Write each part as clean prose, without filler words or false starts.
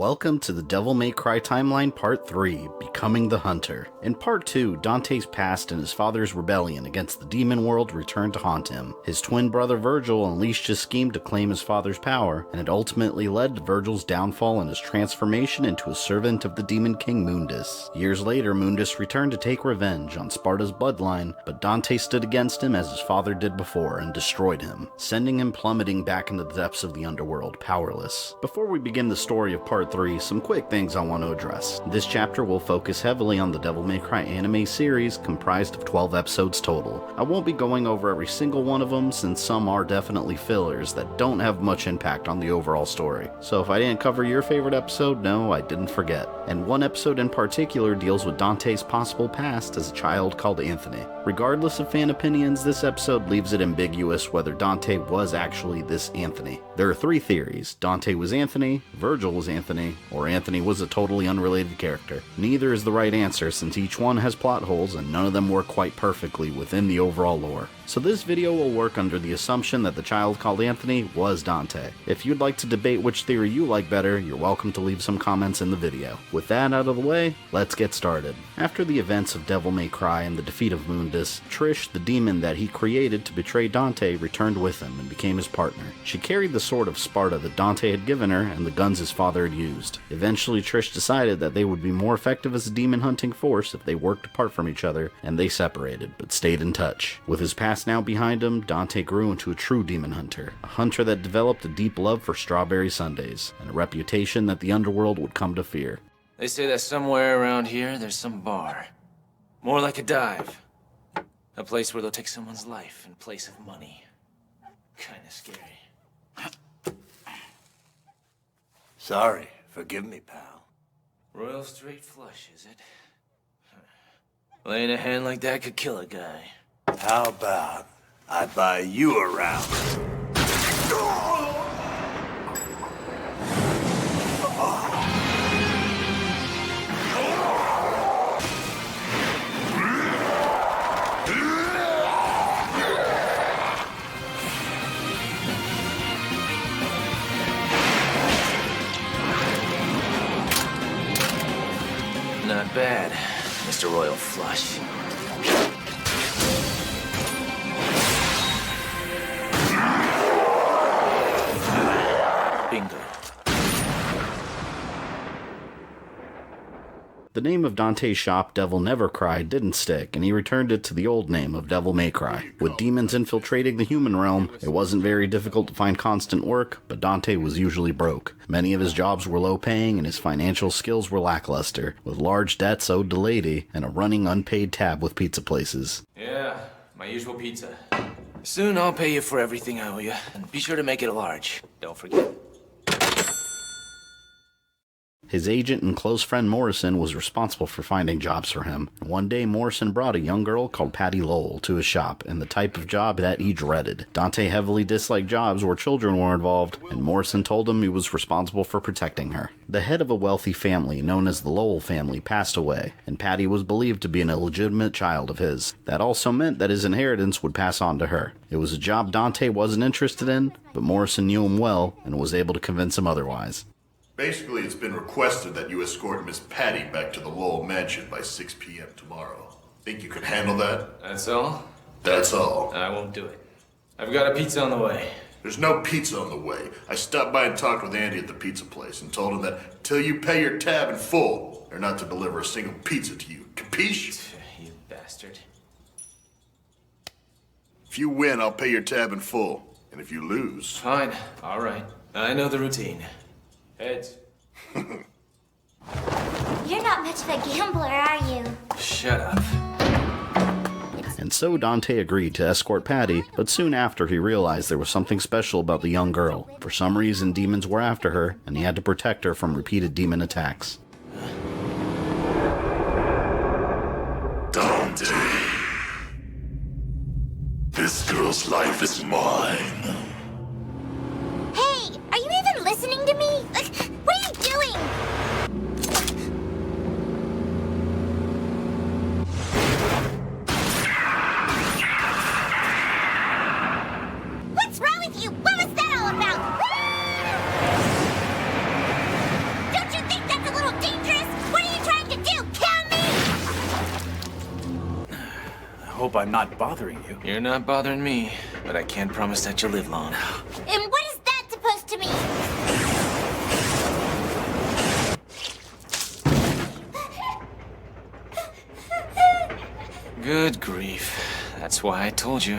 Welcome to the Devil May Cry Timeline Part 3, Becoming the Hunter. In Part 2, Dante's past and his father's rebellion against the demon world returned to haunt him. His twin brother Virgil unleashed his scheme to claim his father's power, and it ultimately led to Virgil's downfall and his transformation into a servant of the demon king Mundus. Years later, Mundus returned to take revenge on Sparta's bloodline, but Dante stood against him as his father did before and destroyed him, sending him plummeting back into the depths of the underworld, powerless. Before we begin the story of Part 3, some quick things I want to address. This chapter will focus heavily on the Devil May Cry anime series, comprised of 12 episodes total. I won't be going over every single one of them, since some are definitely fillers that don't have much impact on the overall story. So if I didn't cover your favorite episode, no, I didn't forget. And one episode in particular deals with Dante's possible past as a child called Anthony. Regardless of fan opinions, this episode leaves it ambiguous whether Dante was actually this Anthony. There are three theories: Dante was Anthony, Virgil was Anthony, or Anthony was a totally unrelated character. Neither is the right answer, since each one has plot holes and none of them work quite perfectly within the overall lore. So this video will work under the assumption that the child called Anthony was Dante. If you'd like to debate which theory you like better, you're welcome to leave some comments in the video. With that out of the way, let's get started. After the events of Devil May Cry and the defeat of Mundus, Trish, the demon that he created to betray Dante, returned with him and became his partner. She carried the sword of Sparta that Dante had given her and the guns his father had used. Eventually, Trish decided that they would be more effective as a demon hunting force if they worked apart from each other, and they separated, but stayed in touch. With his past now behind him, Dante grew into a true demon hunter, a hunter that developed a deep love for strawberry sundaes, and a reputation that the underworld would come to fear. They say that somewhere around here there's some bar. More like a dive. A place where they'll take someone's life in place of money. Kinda scary. Sorry, forgive me, pal. Royal straight flush, is it? Laying a hand like that could kill a guy. How about I buy you around? Not bad, Mr. Royal Flush. Bingo. The name of Dante's shop, Devil Never Cry, didn't stick, and he returned it to the old name of Devil May Cry. With demons infiltrating the human realm, it wasn't very difficult to find constant work, but Dante was usually broke. Many of his jobs were low-paying, and his financial skills were lackluster, with large debts owed to Lady, and a running unpaid tab with pizza places. Yeah, my usual pizza. Soon I'll pay you for everything I owe you, and be sure to make it a large. Don't forget. His agent and close friend Morrison was responsible for finding jobs for him. One day, Morrison brought a young girl called Patty Lowell to his shop, and the type of job that he dreaded. Dante heavily disliked jobs where children were involved, and Morrison told him he was responsible for protecting her. The head of a wealthy family, known as the Lowell family, passed away, and Patty was believed to be an illegitimate child of his. That also meant that his inheritance would pass on to her. It was a job Dante wasn't interested in, but Morrison knew him well, and was able to convince him otherwise. Basically, it's been requested that you escort Miss Patty back to the Lowell mansion by 6 p.m. tomorrow. Think you can handle that? That's all? That's all. I won't do it. I've got a pizza on the way. There's no pizza on the way. I stopped by and talked with Andy at the pizza place and told him that till you pay your tab in full, they're not to deliver a single pizza to you. Capiche? You bastard. If you win, I'll pay your tab in full. And if you lose... Fine. All right. I know the routine. Heads. You're not much of a gambler, are you? Shut up. And so Dante agreed to escort Patty, but soon after he realized there was something special about the young girl. For some reason, demons were after her, and he had to protect her from repeated demon attacks. Dante. This girl's life is mine. Hey, are you even listening to me? What are you doing? What's wrong with you? What was that all about? Don't you hope I'm not bothering you. You're not bothering me, but I can't promise that you'll live long. And what is that supposed to mean? Good grief. That's why I told you.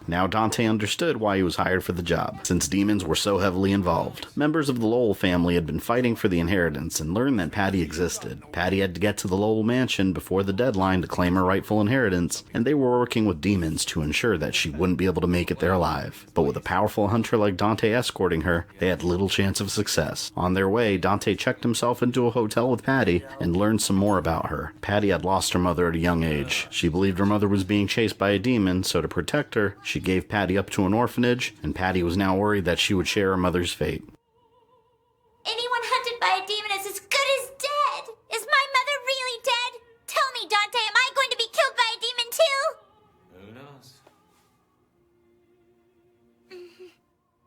Now Dante understood why he was hired for the job, since demons were so heavily involved. Members of the Lowell family had been fighting for the inheritance and learned that Patty existed. Patty had to get to the Lowell mansion before the deadline to claim her rightful inheritance, and they were working with demons to ensure that she wouldn't be able to make it there alive. But with a powerful hunter like Dante escorting her, they had little chance of success. On their way, Dante checked himself into a hotel with Patty and learned some more about her. Patty had lost her mother at a young age. She believed her mother was being chased by a demon, so to protect her, she gave Patty up to an orphanage, and Patty was now worried that she would share her mother's fate. Anyone hunted by a demon is as good as dead. Is my mother really dead? Tell me, Dante, am I going to be killed by a demon too? Who knows?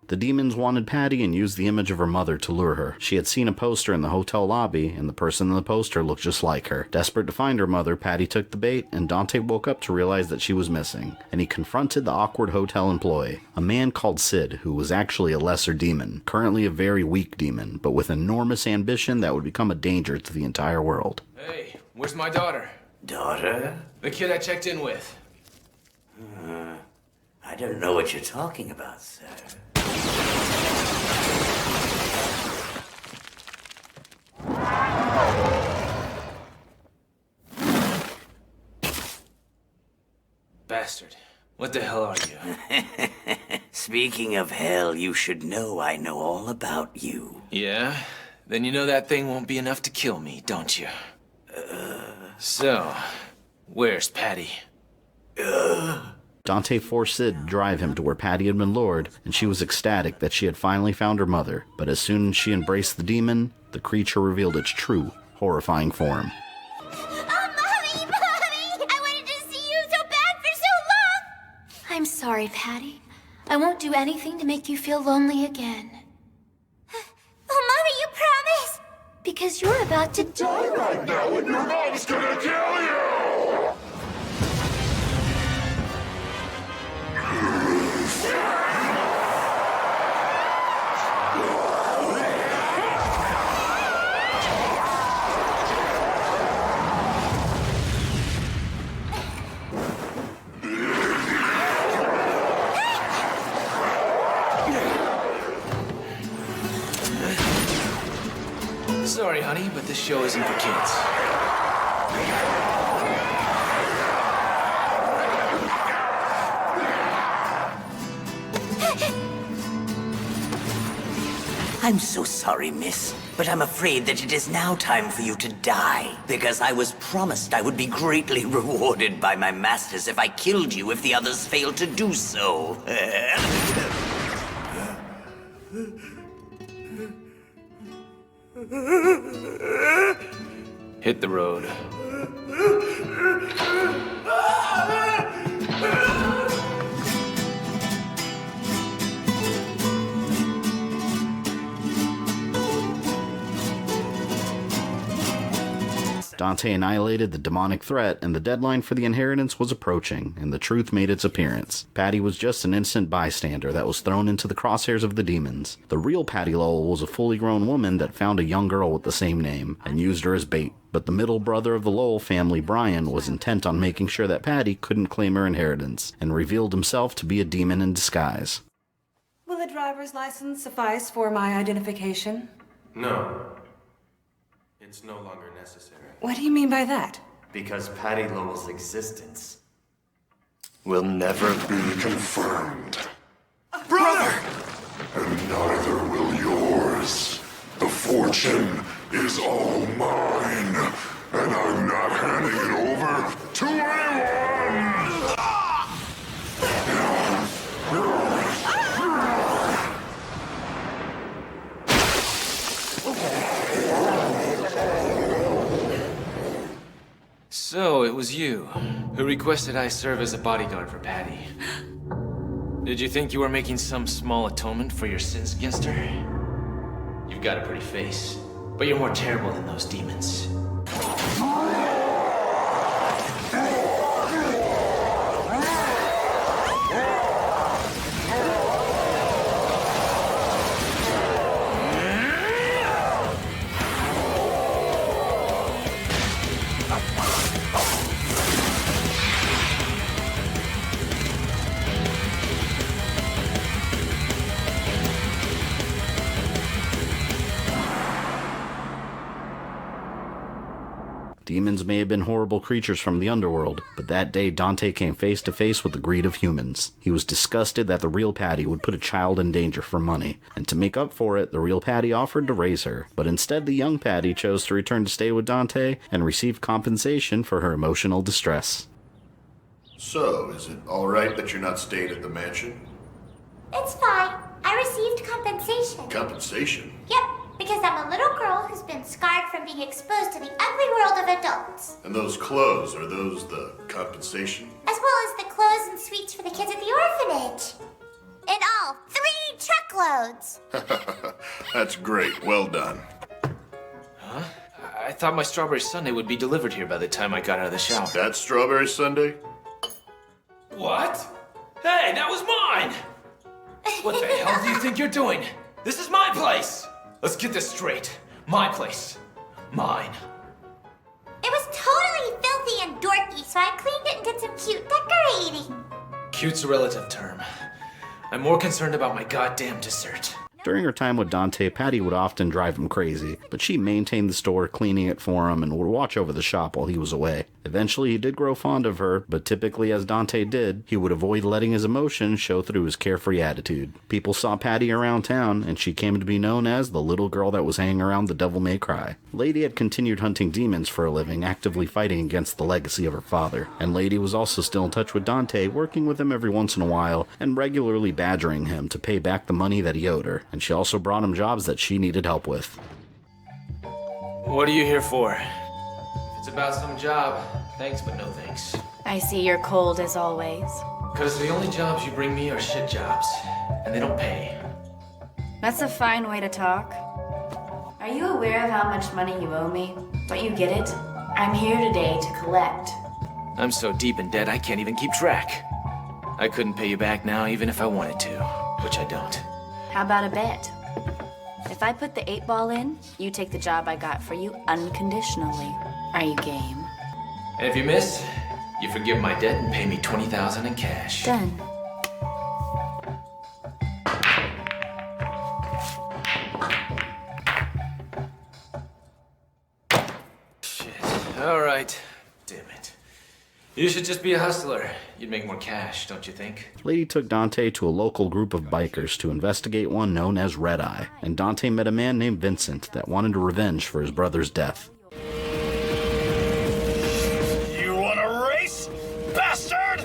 The demons wanted Patty and used the image of her mother to lure her. She had seen a poster in the hotel lobby, and the person in the poster looked just like her. Desperate to find her mother, Patty took the bait, and Dante woke up to realize that she was missing. And he confronted the awkward hotel employee, a man called Sid, who was actually a lesser demon, currently a very weak demon, but with enormous ambition that would become a danger to the entire world. Hey, where's my daughter? Daughter? The kid I checked in with. I don't know what you're talking about, sir. Bastard. What the hell are you? Speaking of hell, you should know I know all about you. Yeah? Then you know that thing won't be enough to kill me, don't you? So, where's Patty? Dante forced Sid to drive him to where Patty had been lured, and she was ecstatic that she had finally found her mother. But as soon as she embraced the demon, the creature revealed its true, horrifying form. Oh, Mommy! I wanted to see you so bad for so long! I'm sorry, Patty. I won't do anything to make you feel lonely again. Oh, Mommy, you promise? Because you're about to die right now and your mom's gonna kill you! Sorry, honey, but this show isn't for kids. I'm so sorry, miss, but I'm afraid that it is now time for you to die, because I was promised I would be greatly rewarded by my masters if I killed you if the others failed to do so. Hit the road. Dante annihilated the demonic threat, and the deadline for the inheritance was approaching, and the truth made its appearance. Patty was just an innocent bystander that was thrown into the crosshairs of the demons. The real Patty Lowell was a fully grown woman that found a young girl with the same name, and used her as bait. But the middle brother of the Lowell family, Bryan, was intent on making sure that Patty couldn't claim her inheritance, and revealed himself to be a demon in disguise. Will a driver's license suffice for my identification? No. It's no longer necessary. What do you mean by that? Because Patty Lowell's existence will never be confirmed. Brother! And neither will yours. The fortune is all mine, and I'm not handing it over to anyone! So, it was you who requested I serve as a bodyguard for Patty. Did you think you were making some small atonement for your sins against her? You've got a pretty face, but you're more terrible than those demons. Demons may have been horrible creatures from the underworld, but that day Dante came face to face with the greed of humans. He was disgusted that the real Patty would put a child in danger for money, and to make up for it, the real Patty offered to raise her. But instead, the young Patty chose to return to stay with Dante and receive compensation for her emotional distress. So, is it alright that you're not staying at the mansion? It's fine. I received compensation. Compensation? Yep, because I'm a little girl who's been scarred from being exposed to the ugly world of adults. And those clothes, are those the compensation? As well as the clothes and sweets for the kids at the orphanage. In all, 3 truckloads. That's great. Well done. Huh? I thought my strawberry sundae would be delivered here by the time I got out of the shower. That's strawberry sundae? What? Hey, that was mine! What the hell do you think you're doing? This is my place! Let's get this straight. My place. Mine. It was totally filthy and dorky, so I cleaned it and did some cute decorating. Cute's a relative term. I'm more concerned about my goddamn dessert. During her time with Dante, Patty would often drive him crazy, but she maintained the store, cleaning it for him, and would watch over the shop while he was away. Eventually, he did grow fond of her, but typically as Dante did, he would avoid letting his emotions show through his carefree attitude. People saw Patty around town, and she came to be known as the little girl that was hanging around the Devil May Cry. Lady had continued hunting demons for a living, actively fighting against the legacy of her father. And Lady was also still in touch with Dante, working with him every once in a while, and regularly badgering him to pay back the money that he owed her. And she also brought him jobs that she needed help with. What are you here for? If it's about some job, thanks but no thanks. I see you're cold as always. Because the only jobs you bring me are shit jobs, and they don't pay. That's a fine way to talk. Are you aware of how much money you owe me? Don't you get it? I'm here today to collect. I'm so deep in debt I can't even keep track. I couldn't pay you back now even if I wanted to, which I don't. How about a bet? If I put the 8-ball in, you take the job I got for you unconditionally. Are you game? And if you miss, you forgive my debt and pay me $20,000 in cash. Done. Shit. All right. Damn it. You should just be a hustler. You'd make more cash, don't you think? Lady took Dante to a local group of bikers to investigate one known as Red Eye, and Dante met a man named Vincent that wanted revenge for his brother's death. You want a race, bastard?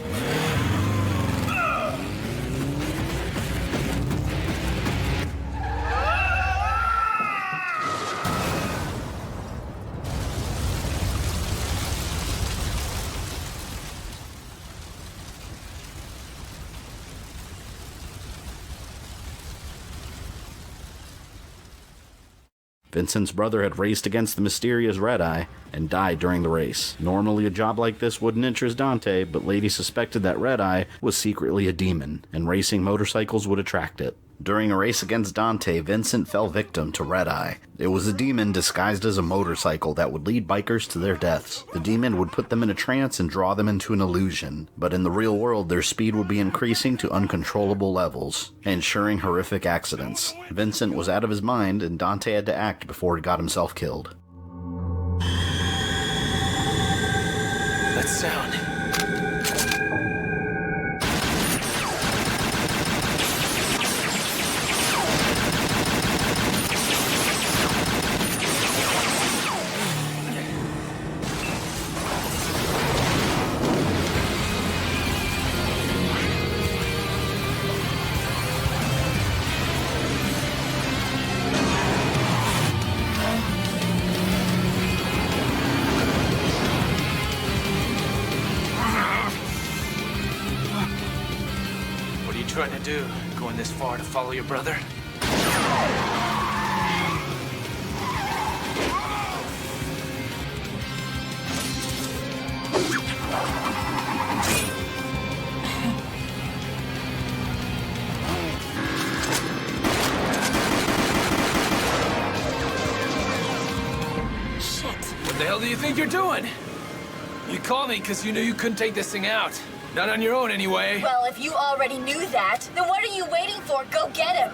Vincent's brother had raced against the mysterious Red Eye and died during the race. Normally a job like this wouldn't interest Dante, but Lady suspected that Red Eye was secretly a demon, and racing motorcycles would attract it. During a race against Dante, Vincent fell victim to Red Eye. It was a demon disguised as a motorcycle that would lead bikers to their deaths. The demon would put them in a trance and draw them into an illusion, but in the real world their speed would be increasing to uncontrollable levels, ensuring horrific accidents. Vincent was out of his mind, and Dante had to act before he got himself killed. That sound. trying to do? Going this far to follow your brother? What the hell do you think you're doing? You called me because you knew you couldn't take this thing out. Not on your own, anyway. Well, if you already knew that, then what are you waiting for? Go get him!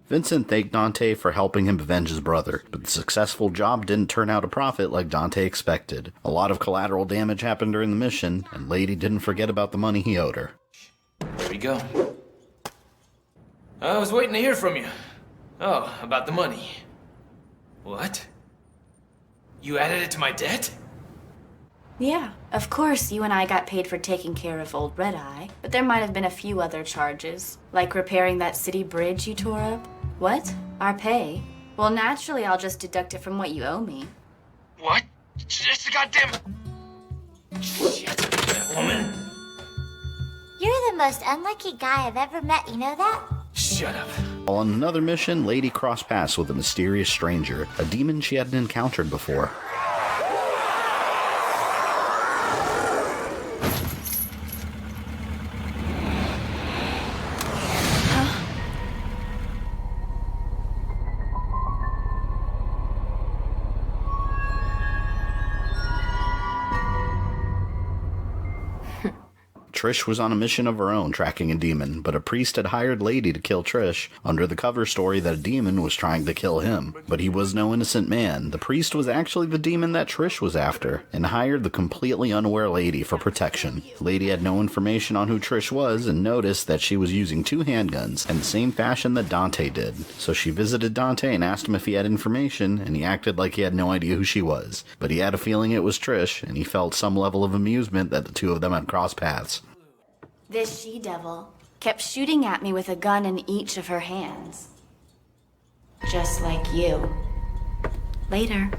Vincent thanked Dante for helping him avenge his brother, but the successful job didn't turn out a profit like Dante expected. A lot of collateral damage happened during the mission, and Lady didn't forget about the money he owed her. There we go. I was waiting to hear from you. Oh, about the money. What? You added it to my debt? Yeah, of course you and I got paid for taking care of old Red Eye, but there might have been a few other charges, like repairing that city bridge you tore up. What? Our pay? Well, naturally I'll just deduct it from what you owe me. What? Just a goddamn... Shit, that woman. You're the most unlucky guy I've ever met, you know that? Shut up. While on another mission, Lady crossed paths with a mysterious stranger, a demon she hadn't encountered before. Trish was on a mission of her own tracking a demon, but a priest had hired Lady to kill Trish under the cover story that a demon was trying to kill him. But he was no innocent man. The priest was actually the demon that Trish was after, and hired the completely unaware Lady for protection. Lady had no information on who Trish was and noticed that she was using 2 handguns in the same fashion that Dante did. So she visited Dante and asked him if he had information, and he acted like he had no idea who she was. But he had a feeling it was Trish, and he felt some level of amusement that the two of them had crossed paths. This she-devil kept shooting at me with a gun in each of her hands. Just like you. Later.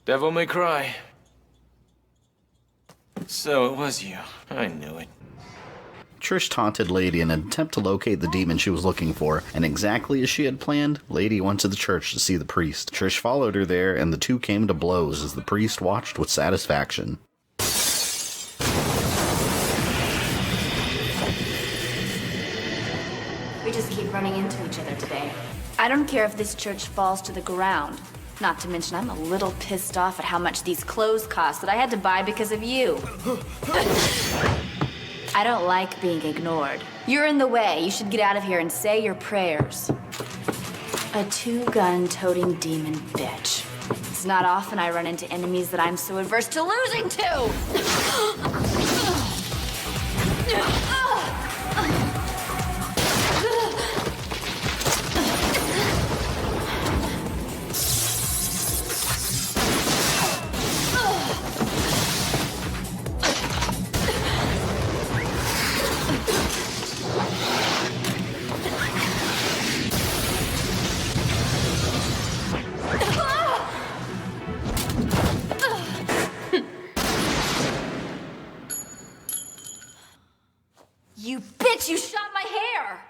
Devil may cry. So it was you. I knew it. Trish taunted Lady in an attempt to locate the demon she was looking for, and exactly as she had planned, Lady went to the church to see the priest. Trish followed her there, and the two came to blows as the priest watched with satisfaction. We just keep running into each other today. I don't care if this church falls to the ground. Not to mention, I'm a little pissed off at how much these clothes cost that I had to buy because of you. I don't like being ignored. You're in the way. You should get out of here and say your prayers. A 2-gun toting demon bitch. It's not often I run into enemies that I'm so averse to losing to! You bitch, you shot my hair!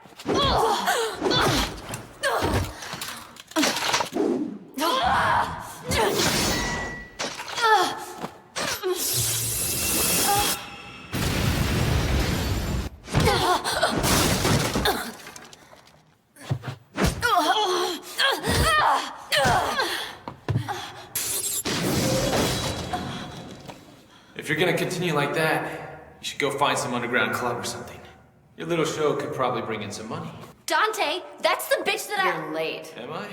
If you're gonna continue like that, you should go find some underground club or something. Your little show could probably bring in some money. Dante, that's the bitch that You're late. Am I?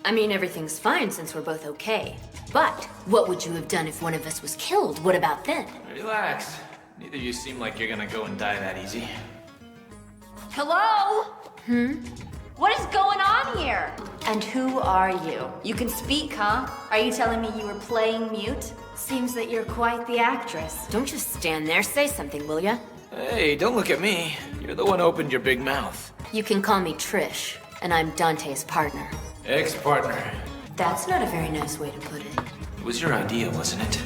I mean, everything's fine since we're both okay. But what would you have done if one of us was killed? What about then? Relax. Neither of you seem like you're gonna go and die that easy. Hello? What is going on here? And who are you? You can speak, huh? Are you telling me you were playing mute? Seems that you're quite the actress. Don't just stand there. Say something, will ya? Hey, don't look at me. You're the one who opened your big mouth. You can call me Trish, and I'm Dante's partner. Ex-partner. That's not a very nice way to put it. It was your idea, wasn't it?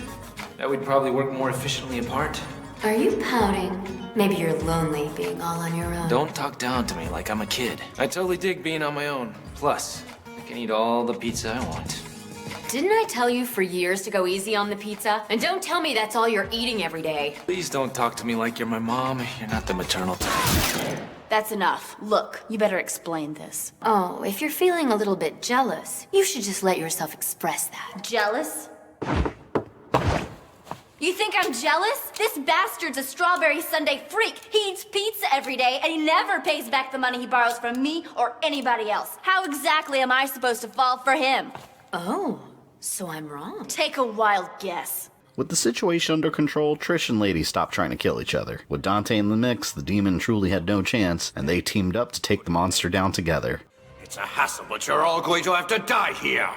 That we'd probably work more efficiently apart? Are you pouting? Maybe you're lonely being all on your own. Don't talk down to me like I'm a kid. I totally dig being on my own. Plus, I can eat all the pizza I want. Didn't I tell you for years to go easy on the pizza? And don't tell me that's all you're eating every day. Please don't talk to me like you're my mom. You're not the maternal type. That's enough. Look, you better explain this. Oh, if you're feeling a little bit jealous, you should just let yourself express that. Jealous? You think I'm jealous? This bastard's a strawberry sundae freak. He eats pizza every day, and he never pays back the money he borrows from me or anybody else. How exactly am I supposed to fall for him? Oh, so I'm wrong. Take a wild guess. With the situation under control, Trish and Lady stopped trying to kill each other. With Dante in the mix, the demon truly had no chance, and they teamed up to take the monster down together. It's a hassle, but you're all going to have to die here.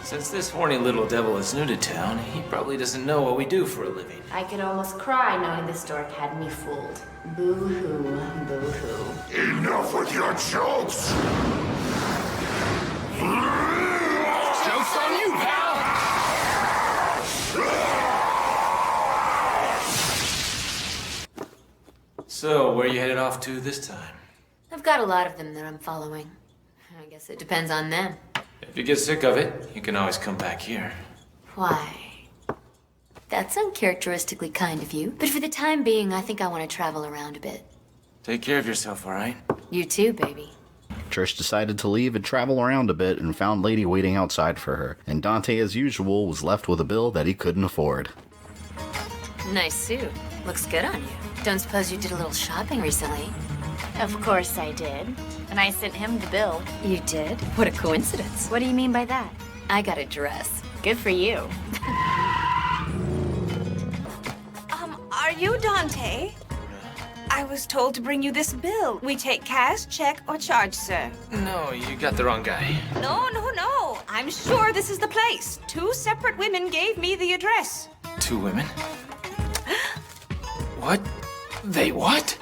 Since this horny little devil is new to town, he probably doesn't know what we do for a living. I could almost cry knowing this dork had me fooled. Boo-hoo, boo-hoo. Enough with your jokes! Joke's on you, pal! So, where you headed off to this time? I've got a lot of them that I'm following. I guess it depends on them. If you get sick of it, you can always come back here. Why? That's uncharacteristically kind of you. But for the time being, I think I want to travel around a bit. Take care of yourself, all right? You too, baby. Trish decided to leave and travel around a bit and found Lady waiting outside for her, and Dante, as usual, was left with a bill that he couldn't afford. Nice suit. Looks good on you. Don't suppose you did a little shopping recently? Of course I did. And I sent him the bill. You did? What a coincidence. What do you mean by that? I got a dress. Good for you. Are you Dante? I was told to bring you this bill. We take cash, check, or charge, sir. No, you got the wrong guy. No. I'm sure this is the place. 2 separate women gave me the address. 2 women? What? They what?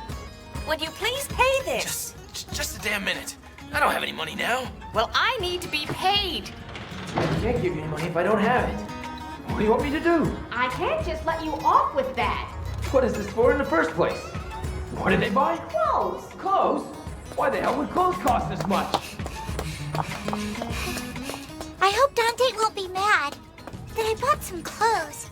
Would you please pay this? Just a damn minute. I don't have any money now. Well, I need to be paid. I can't give you any money if I don't have it. What do you want me to do? I can't just let you off with that. What is this for in the first place? What did they buy? Clothes. Clothes? Why the hell would clothes cost this much? I hope Dante won't be mad that I bought some clothes.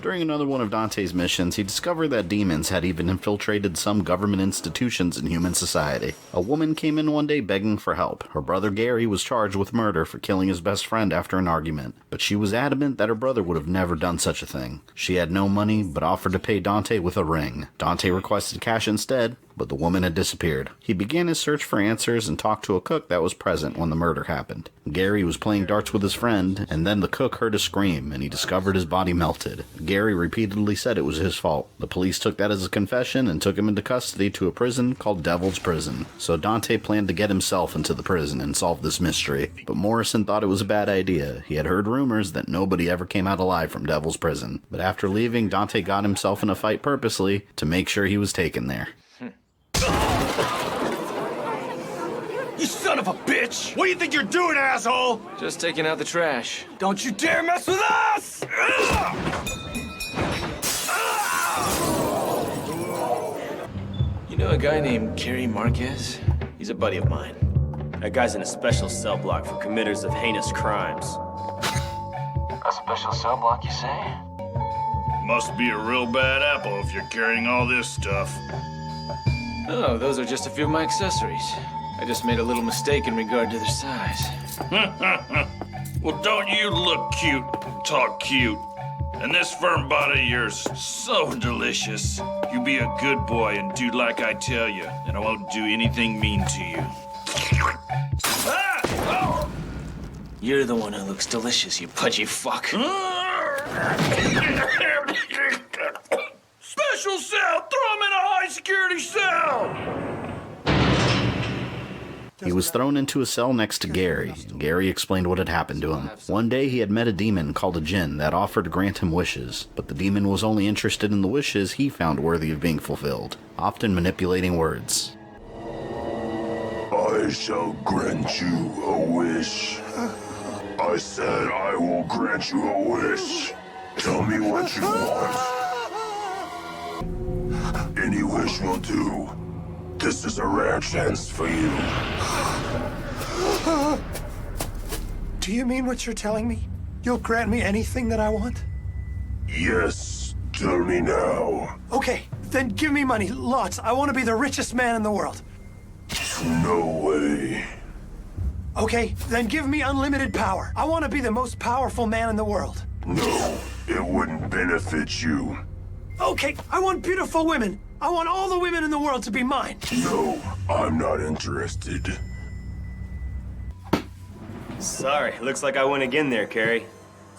During another one of Dante's missions, he discovered that demons had even infiltrated some government institutions in human society. A woman came in one day begging for help. Her brother Gary was charged with murder for killing his best friend after an argument, but she was adamant that her brother would have never done such a thing. She had no money, but offered to pay Dante with a ring. Dante requested cash instead, but the woman had disappeared. He began his search for answers and talked to a cook that was present when the murder happened. Gary was playing darts with his friend, and then the cook heard a scream, and he discovered his body melted. Gary repeatedly said it was his fault. The police took that as a confession and took him into custody to a prison called Devil's Prison. So Dante planned to get himself into the prison and solve this mystery. But Morrison thought it was a bad idea. He had heard rumors that nobody ever came out alive from Devil's Prison. But after leaving, Dante got himself in a fight purposely to make sure he was taken there. You son of a bitch! What do you think you're doing, asshole? Just taking out the trash. Don't you dare mess with us! You know a guy named Kerry Marquez? He's a buddy of mine. That guy's in a special cell block for committers of heinous crimes. A special cell block, you say? Must be a real bad apple if you're carrying all this stuff. Oh, those are just a few of my accessories. I just made a little mistake in regard to their size. Well, don't you look cute and talk cute? And this firm body of yours, so delicious. You be a good boy and do like I tell you, and I won't do anything mean to you. Ah! Oh! You're the one who looks delicious, you pudgy fuck. Special cell! Throw him in a high-security cell! He was thrown into a cell next to Gary, and Gary explained what had happened to him. One day he had met a demon called a djinn that offered to grant him wishes, but the demon was only interested in the wishes he found worthy of being fulfilled, often manipulating words. I shall grant you a wish. I said I will grant you a wish. Tell me what you want. Any wish will do. This is a rare chance for you. Do you mean what you're telling me? You'll grant me anything that I want? Yes, tell me now. Okay, then give me money, lots. I want to be the richest man in the world. No way. Okay, then give me unlimited power. I want to be the most powerful man in the world. No, it wouldn't benefit you. Okay, I want beautiful women. I want all the women in the world to be mine. No, I'm not interested. Sorry, looks like I win again there, Carrie.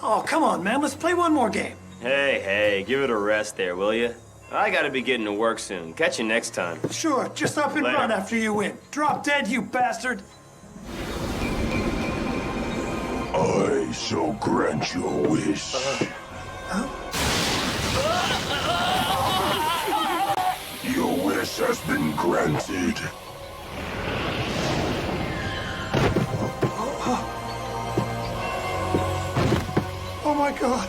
Oh, come on, man. Let's play one more game. Hey, give it a rest there, will you? I gotta be getting to work soon. Catch you next time. Sure, just up and Later. run after you win. Drop dead, you bastard. I shall grant you a wish. Your wish has been granted. Oh my God.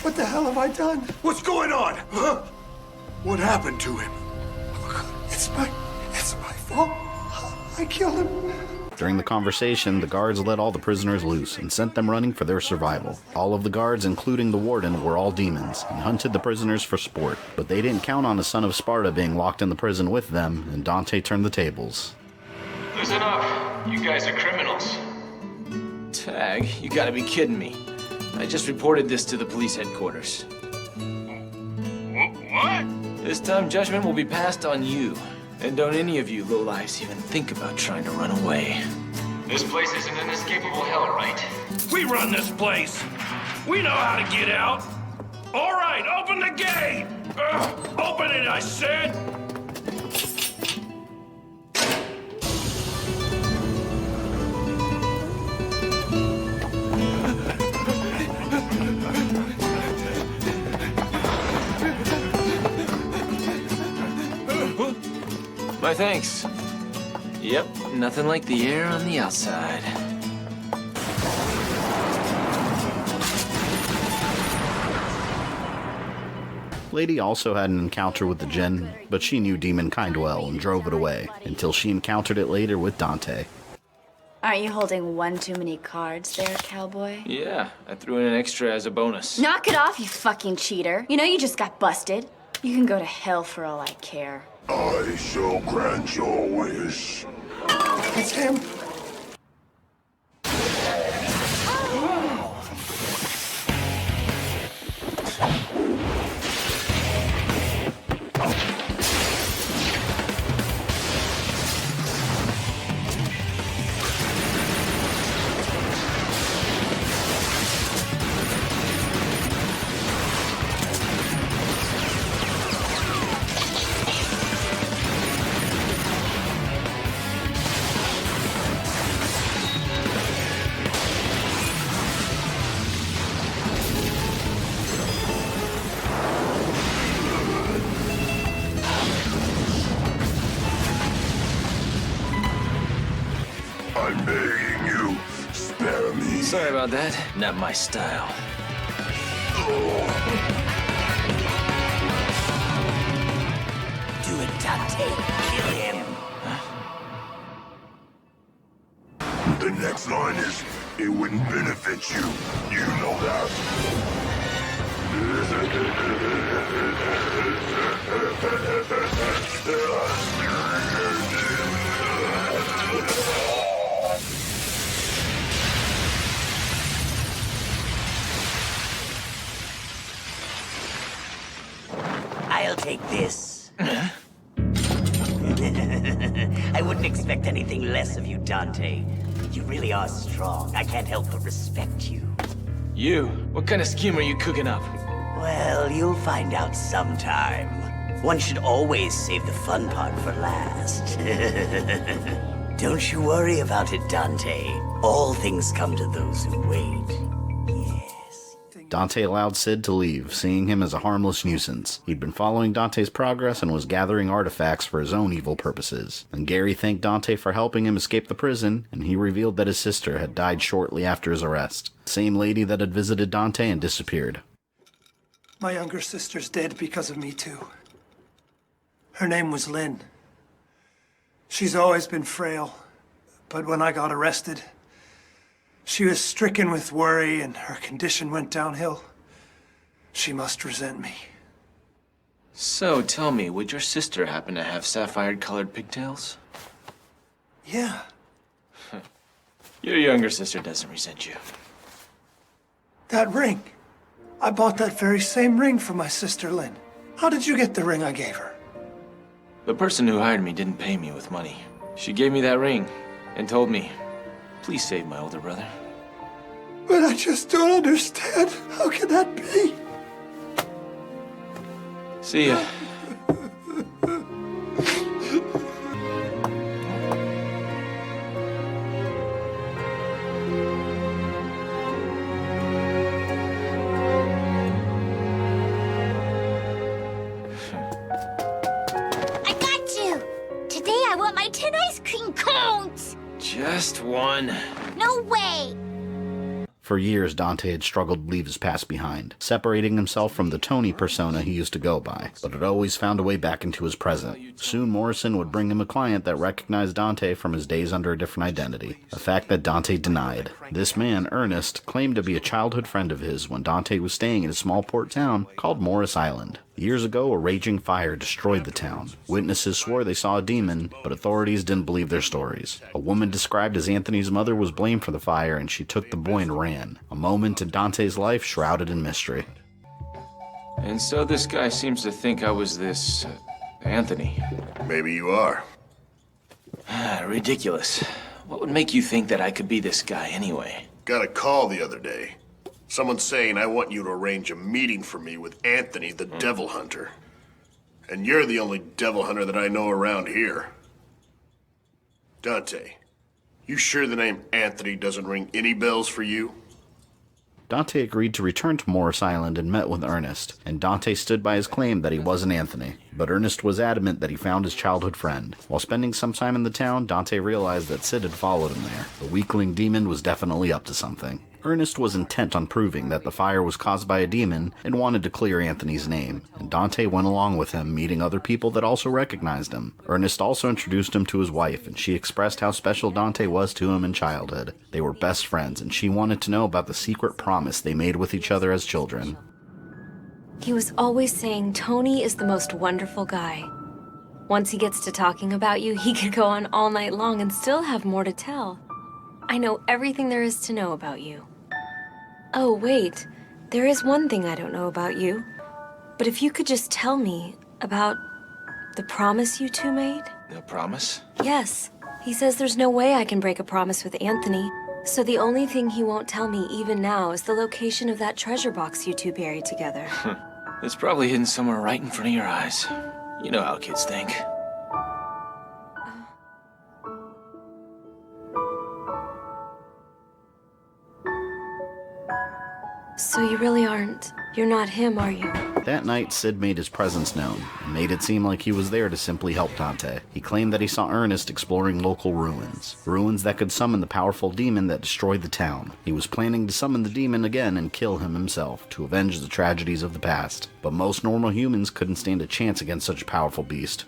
What the hell have I done? What's going on? Huh? What happened to him? It's my fault. I killed him. During the conversation, the guards let all the prisoners loose and sent them running for their survival. All of the guards, including the warden, were all demons and hunted the prisoners for sport. But they didn't count on the son of Sparta being locked in the prison with them, and Dante turned the tables. Listen up. You guys are criminals. Tag? You gotta be kidding me. I just reported this to the police headquarters. What? This time judgment will be passed on you. And don't any of you lowlifes even think about trying to run away. This place isn't an escapable hell, right? We run this place. We know how to get out. All right, open the gate. Open it, I said. My thanks. Yep, nothing like the air on the outside. Lady also had an encounter with the djinn, but she knew Demon kind well and drove it away, until she encountered it later with Dante. Aren't you holding one too many cards there, cowboy? Yeah, I threw in an extra as a bonus. Knock it off, you fucking cheater. You know you just got busted. You can go to hell for all I care. I shall grant your wish. It's him. I'm begging you, spare me. Sorry about that. Not my style. Do it, Dante. Kill him. The next line is, it wouldn't benefit you. You know that. wouldn't expect anything less of you, Dante. You really are strong. I can't help but respect you. You? What kind of scheme are you cooking up? Well, you'll find out sometime. One should always save the fun part for last. Don't you worry about it, Dante. All things come to those who wait. Dante allowed Sid to leave, seeing him as a harmless nuisance. He'd been following Dante's progress and was gathering artifacts for his own evil purposes. And Gary thanked Dante for helping him escape the prison, and he revealed that his sister had died shortly after his arrest. The same lady that had visited Dante and disappeared. My younger sister's dead because of me, too. Her name was Lynn. She's always been frail, but when I got arrested, she was stricken with worry and her condition went downhill. She must resent me. So, tell me, would your sister happen to have sapphire-colored pigtails? Yeah. Your younger sister doesn't resent you. That ring. I bought that very same ring for my sister Lynn. How did you get the ring I gave her? The person who hired me didn't pay me with money. She gave me that ring and told me, please save my older brother. But I just don't understand. How can that be? See ya. I got you! Today I want my 10 ice cream cones! Just one. No way! For years, Dante had struggled to leave his past behind, separating himself from the Tony persona he used to go by, but had always found a way back into his present. Soon Morrison would bring him a client that recognized Dante from his days under a different identity, a fact that Dante denied. This man, Ernest, claimed to be a childhood friend of his when Dante was staying in a small port town called Morris Island. Years ago, a raging fire destroyed the town. Witnesses swore they saw a demon, but authorities didn't believe their stories. A woman described as Anthony's mother was blamed for the fire, and she took the boy and ran. A moment in Dante's life shrouded in mystery. And so this guy seems to think I was this... Anthony. Maybe you are. Ridiculous. What would make you think that I could be this guy anyway? Got a call the other day. Someone saying I want you to arrange a meeting for me with Anthony, the Devil Hunter. And you're the only Devil Hunter that I know around here. Dante, you sure the name Anthony doesn't ring any bells for you? Dante agreed to return to Morris Island and met with Ernest, and Dante stood by his claim that he wasn't Anthony. But Ernest was adamant that he found his childhood friend. While spending some time in the town, Dante realized that Sid had followed him there. The weakling demon was definitely up to something. Ernest was intent on proving that the fire was caused by a demon and wanted to clear Anthony's name, and Dante went along with him, meeting other people that also recognized him. Ernest also introduced him to his wife, and she expressed how special Dante was to him in childhood. They were best friends, and she wanted to know about the secret promise they made with each other as children. He was always saying Tony is the most wonderful guy. Once he gets to talking about you, he could go on all night long and still have more to tell. I know everything there is to know about you. Oh, wait. There is one thing I don't know about you. But if you could just tell me about the promise you two made? The promise? Yes. He says there's no way I can break a promise with Anthony. So the only thing he won't tell me even now is the location of that treasure box you two buried together. It's probably hidden somewhere right in front of your eyes. You know how kids think. So you really aren't. You're not him, are you? That night, Sid made his presence known, and made it seem like he was there to simply help Dante. He claimed that he saw Ernest exploring local ruins that could summon the powerful demon that destroyed the town. He was planning to summon the demon again and kill him himself, to avenge the tragedies of the past. But most normal humans couldn't stand a chance against such a powerful beast.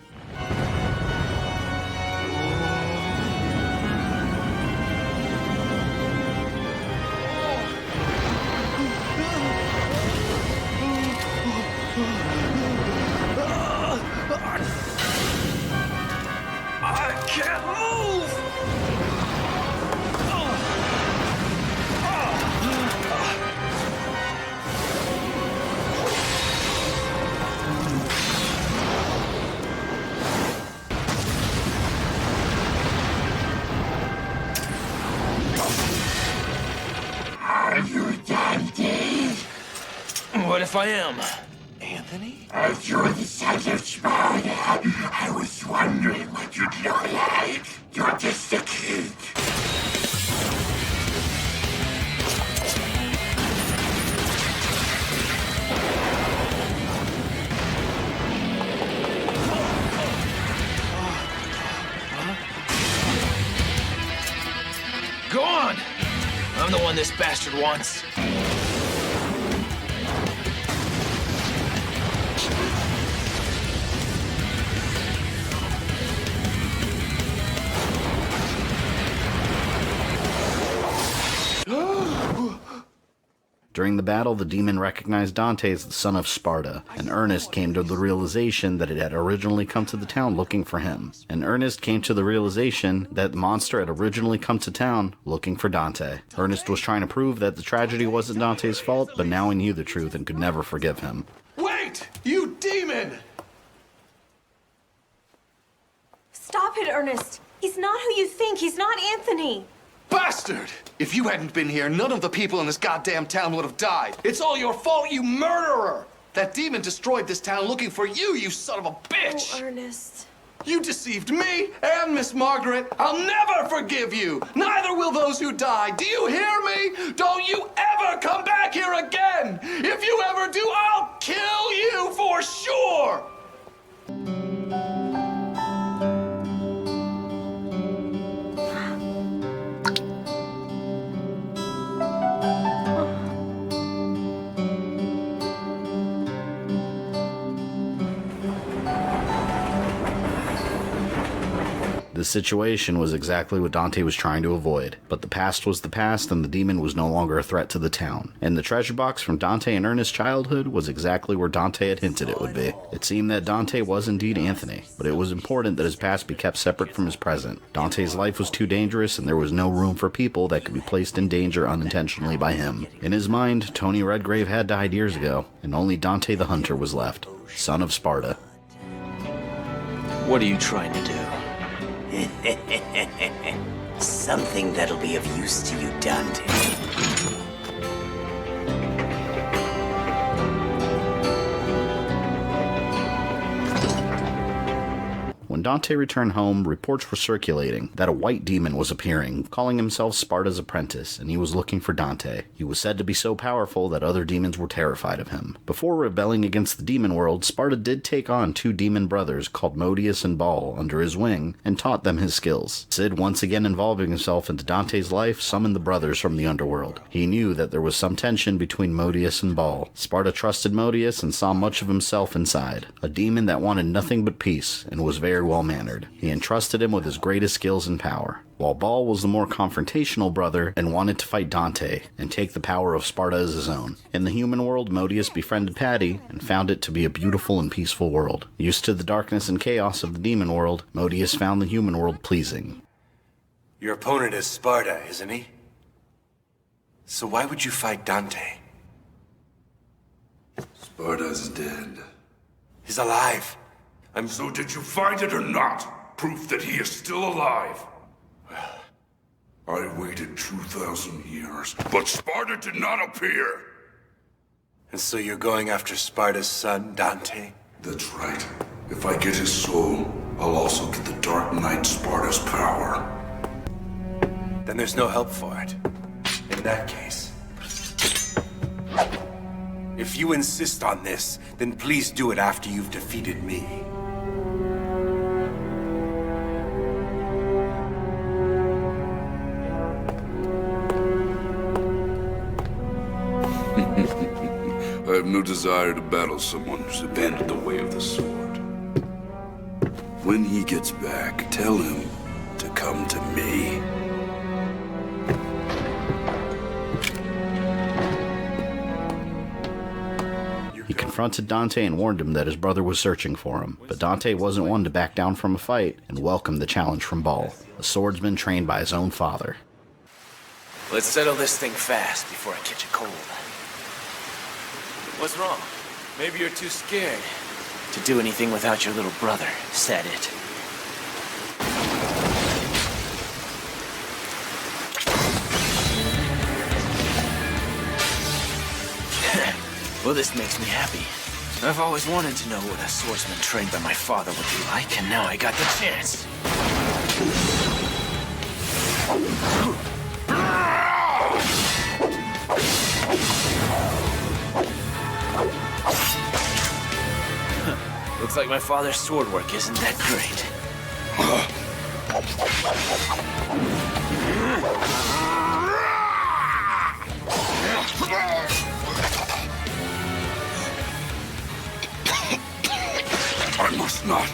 if I am. Anthony? As you're the son of Sparta, I was wondering what you'd look like. You're just a kid. Go on! I'm the one this bastard wants. During the battle, the demon recognized Dante as the son of Sparta, and Ernest came to the realization that it had originally come to the town looking for him. And Ernest came to the realization that the monster had originally come to town looking for Dante. Ernest was trying to prove that the tragedy wasn't Dante's fault, but now he knew the truth and could never forgive him. Wait! You demon! Stop it, Ernest. He's not who you think. He's not Anthony. Bastard! If you hadn't been here, none of the people in this goddamn town would have died. It's all your fault, you murderer! That demon destroyed this town looking for you, you son of a bitch! Oh, Ernest. You deceived me and Miss Margaret. I'll never forgive you. Neither will those who die. Do you hear me? Don't you ever come back here again! If you ever do, I'll kill you for sure! This situation was exactly what Dante was trying to avoid, but the past was the past and the demon was no longer a threat to the town. And the treasure box from Dante and Ernest's childhood was exactly where Dante had hinted it would be. It seemed that Dante was indeed Anthony, but it was important that his past be kept separate from his present. Dante's life was too dangerous and there was no room for people that could be placed in danger unintentionally by him. In his mind, Tony Redgrave had died years ago, and only Dante the Hunter was left, son of Sparta. What are you trying to do? Something that'll be of use to you, Dante. When Dante returned home, reports were circulating that a white demon was appearing, calling himself Sparta's apprentice, and he was looking for Dante. He was said to be so powerful that other demons were terrified of him. Before rebelling against the demon world, Sparta did take on two demon brothers called Modius and Baal under his wing, and taught them his skills. Sid, once again involving himself into Dante's life, summoned the brothers from the underworld. He knew that there was some tension between Modius and Baal. Sparta trusted Modius and saw much of himself inside, a demon that wanted nothing but peace, and was very well-mannered. He entrusted him with his greatest skills and power, while Baal was the more confrontational brother and wanted to fight Dante and take the power of Sparta as his own. In the human world, Modius befriended Patty and found it to be a beautiful and peaceful world. Used to the darkness and chaos of the demon world, Modius found the human world pleasing. Your opponent is Sparta, isn't he? So why would you fight Dante? Sparta's dead. He's alive. So did you find it or not? Proof that he is still alive. I waited 2,000 years, but Sparta did not appear. And so you're going after Sparta's son, Dante? That's right. If I get his soul, I'll also get the Dark Knight Sparta's power. Then there's no help for it. In that case. If you insist on this, then please do it after you've defeated me. I have no desire to battle someone who's abandoned the way of the sword. When he gets back, tell him to come to me. He confronted Dante and warned him that his brother was searching for him, but Dante wasn't one to back down from a fight and welcomed the challenge from Baal, a swordsman trained by his own father. Let's settle this thing fast before I catch a cold. What's wrong? Maybe you're too scared to do anything without your little brother. Said it. Well, this makes me happy. I've always wanted to know what a swordsman trained by my father would be like, and now I got the chance. Looks like my father's sword work isn't that great. I must not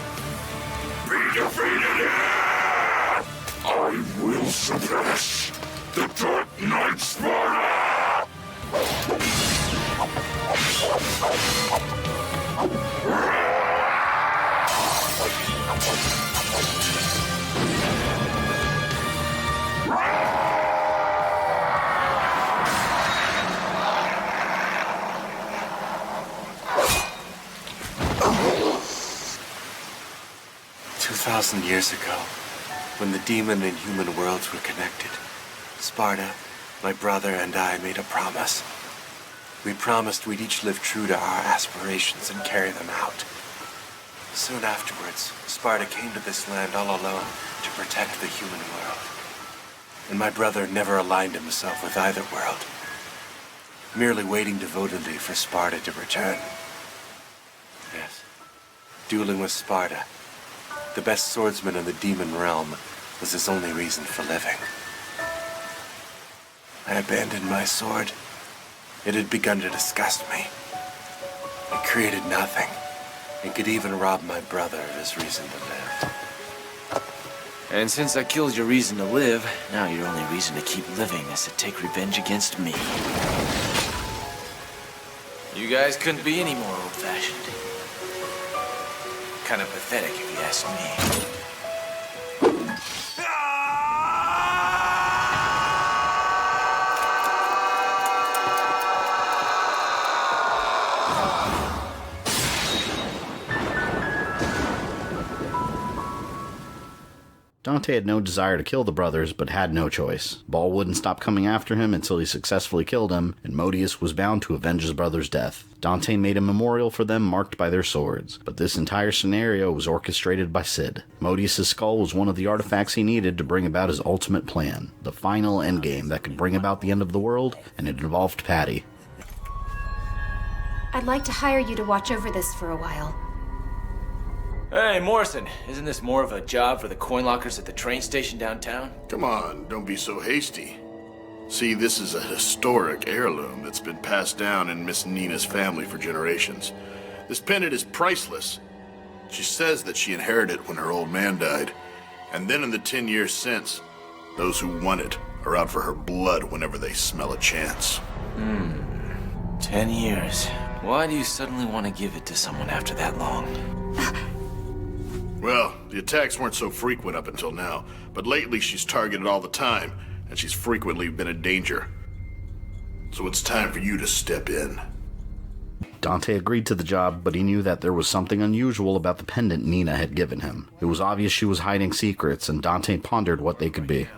be defeated yet! I will suppress the Dark Knight Sparta! 2,000 years ago, when the demon and human worlds were connected, Sparta, my brother, and I made a promise. We promised we'd each live true to our aspirations and carry them out. Soon afterwards, Sparta came to this land all alone to protect the human world. And my brother never aligned himself with either world, merely waiting devotedly for Sparta to return. Yes, dueling with Sparta, the best swordsman in the demon realm, was his only reason for living. I abandoned my sword. It had begun to disgust me. It created nothing, and could even rob my brother of his reason to live. And since I killed your reason to live, now your only reason to keep living is to take revenge against me. You guys couldn't be any more old-fashioned. Kind of pathetic, if you ask me. 'Dante had no desire to kill the brothers, but had no choice. Ball wouldn't stop coming after him until he successfully killed him, and Modius was bound to avenge his brother's death. Dante made a memorial for them marked by their swords, but this entire scenario was orchestrated by Sid. Modius' skull was one of the artifacts he needed to bring about his ultimate plan, the final endgame that could bring about the end of the world, and it involved Patty. I'd like to hire you to watch over this for a while. Hey, Morrison, isn't this more of a job for the coin lockers at the train station downtown? Come on, don't be so hasty. See, this is a historic heirloom that's been passed down in Miss Nina's family for generations. This pendant is priceless. She says that she inherited it when her old man died. And then in the 10 years since, those who want it are out for her blood whenever they smell a chance. 10 years. Why do you suddenly want to give it to someone after that long? Well, the attacks weren't so frequent up until now, but lately she's targeted all the time, and she's frequently been a danger. So it's time for you to step in. Dante agreed to the job, but he knew that there was something unusual about the pendant Nina had given him. It was obvious she was hiding secrets, and Dante pondered what they could be.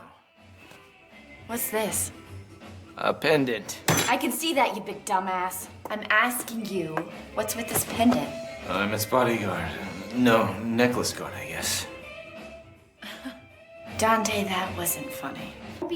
What's this? A pendant. I can see that, you big dumbass. I'm asking you, what's with this pendant? I'm its bodyguard. No, necklace guard, I guess. Dante, that wasn't funny.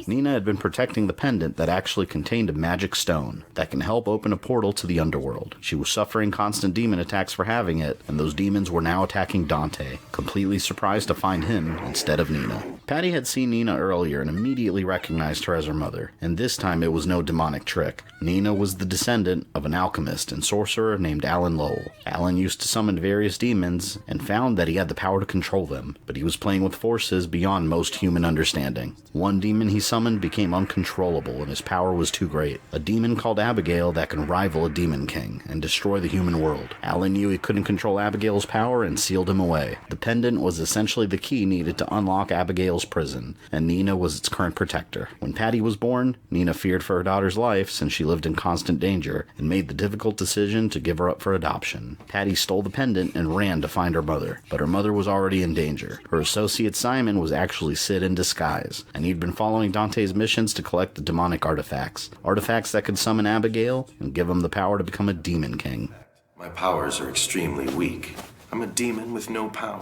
Nina had been protecting the pendant that actually contained a magic stone that can help open a portal to the underworld. She was suffering constant demon attacks for having it, and those demons were now attacking Dante, completely surprised to find him instead of Nina. Patty had seen Nina earlier and immediately recognized her as her mother, and this time it was no demonic trick. Nina was the descendant of an alchemist and sorcerer named Alan Lowell. Alan used to summon various demons and found that he had the power to control them, but he was playing with forces beyond most human understanding. One demon he summoned became uncontrollable and his power was too great. A demon called Abigail that can rival a demon king and destroy the human world. Alan knew he couldn't control Abigail's power and sealed him away. The pendant was essentially the key needed to unlock Abigail's Abigail's prison, and Nina was its current protector. When Patty was born, Nina feared for her daughter's life since she lived in constant danger, and made the difficult decision to give her up for adoption. Patty stole the pendant and ran to find her mother, but her mother was already in danger. Her associate Simon was actually Sid in disguise, and he'd been following Dante's missions to collect the demonic artifacts that could summon Abigail and give him the power to become a demon king. My powers are extremely weak. I'm a demon with no power.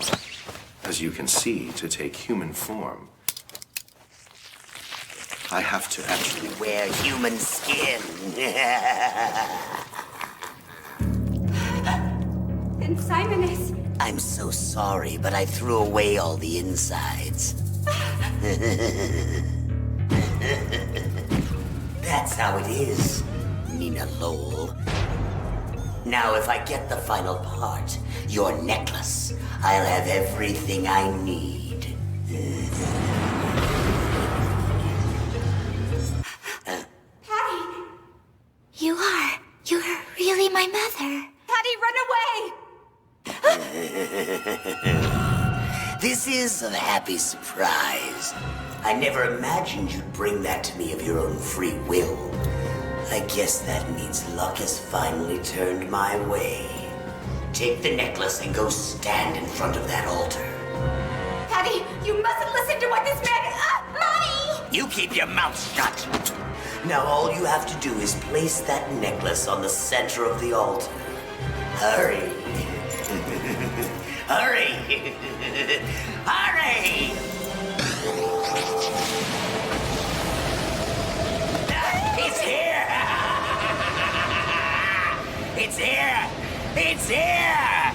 As you can see, to take human form, I have to actually wear human skin. And Simon is... I'm so sorry, but I threw away all the insides. That's how it is, Nina Lowell. Now, if I get the final part, your necklace, I'll have everything I need. Patty! You're really my mother. Patty, run away! This is a happy surprise. I never imagined you'd bring that to me of your own free will. I guess that means luck has finally turned my way. Take the necklace and go stand in front of that altar. Patty, you mustn't listen to what this man... Mommy! You keep your mouth shut. Now all you have to do is place that necklace on the center of the altar. Hurry. Hurry! Hurry! It's here! It's here! It's here!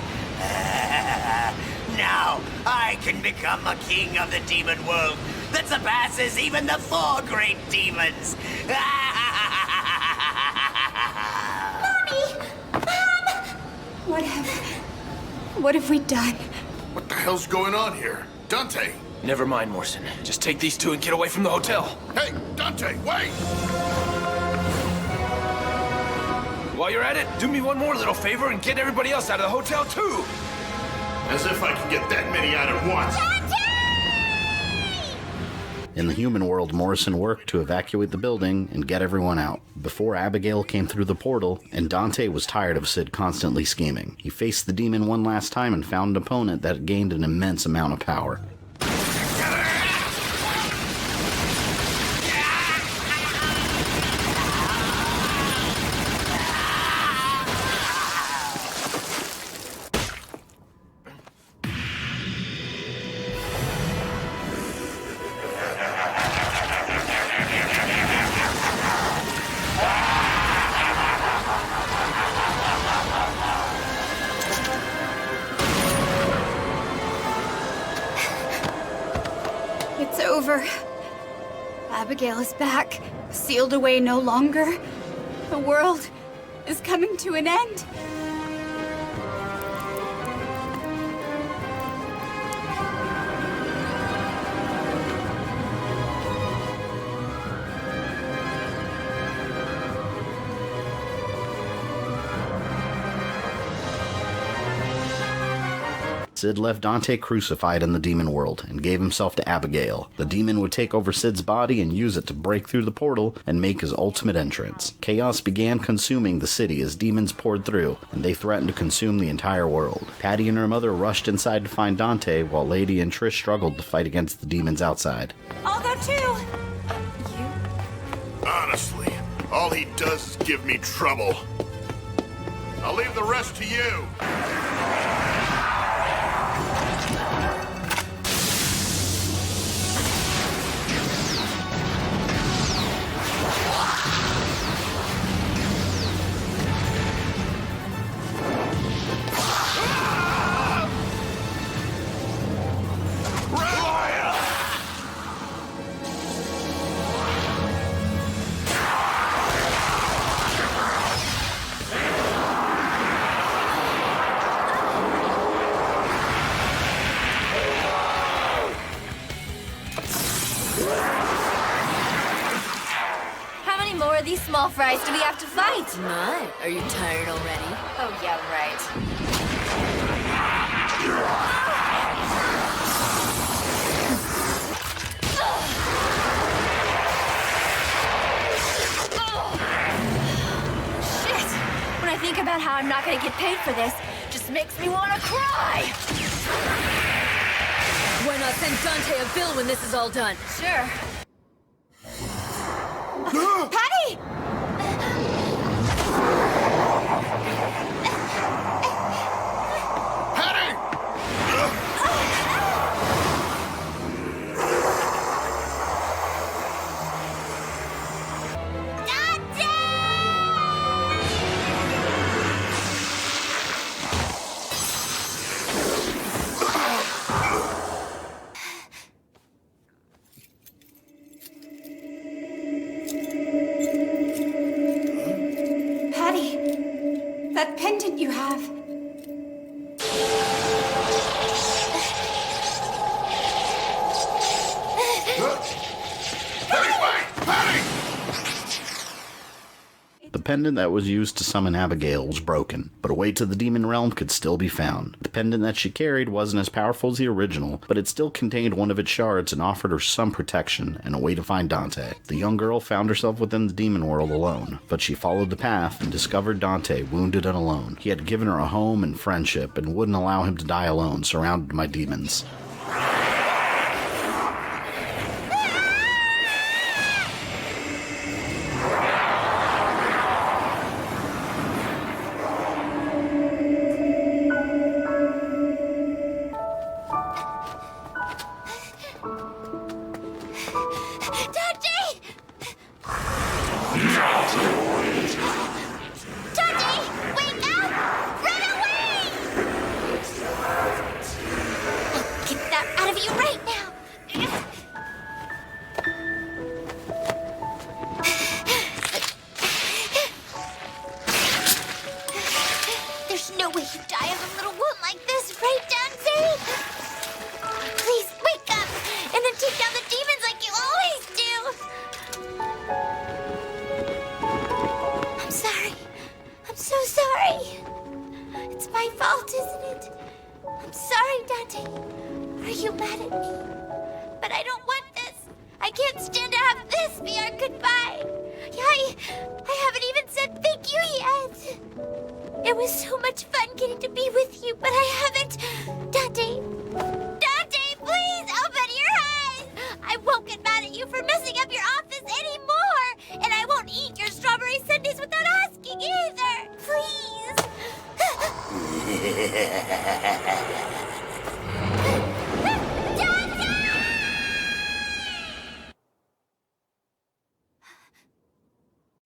Now I can become a king of the demon world that surpasses even the 4 great demons! Mommy! Mom! What have we done? What the hell's going on here? Dante! Never mind, Morrison. Just take these two and get away from the hotel. Hey, Dante, wait! While you're at it, do me one more little favor and get everybody else out of the hotel, too! As if I can get that many out at once. In the human world, Morrison worked to evacuate the building and get everyone out. Before Abigail came through the portal, and Dante was tired of Sid constantly scheming. He faced the demon one last time and found an opponent that gained an immense amount of power. It's over. Abigail is back, sealed away no longer. The world is coming to an end. Sid left Dante crucified in the demon world and gave himself to Abigail. The demon would take over Sid's body and use it to break through the portal and make his ultimate entrance. Chaos began consuming the city as demons poured through, and they threatened to consume the entire world. Patty and her mother rushed inside to find Dante, while Lady and Trish struggled to fight against the demons outside. I'll go too. Honestly, all he does is give me trouble. I'll leave the rest to you. These small fries do we have to fight? None. Are you tired already? Oh, yeah, right. I'm not gonna get paid for this just makes me want to cry! Why not send Dante a bill when this is all done? Sure. Patty! That pendant you have. The pendant that was used to summon Abigail was broken, but a way to the demon realm could still be found. The pendant that she carried wasn't as powerful as the original, but it still contained one of its shards and offered her some protection and a way to find Dante. The young girl found herself within the demon world alone, but she followed the path and discovered Dante wounded and alone. He had given her a home and friendship and wouldn't allow him to die alone, surrounded by demons.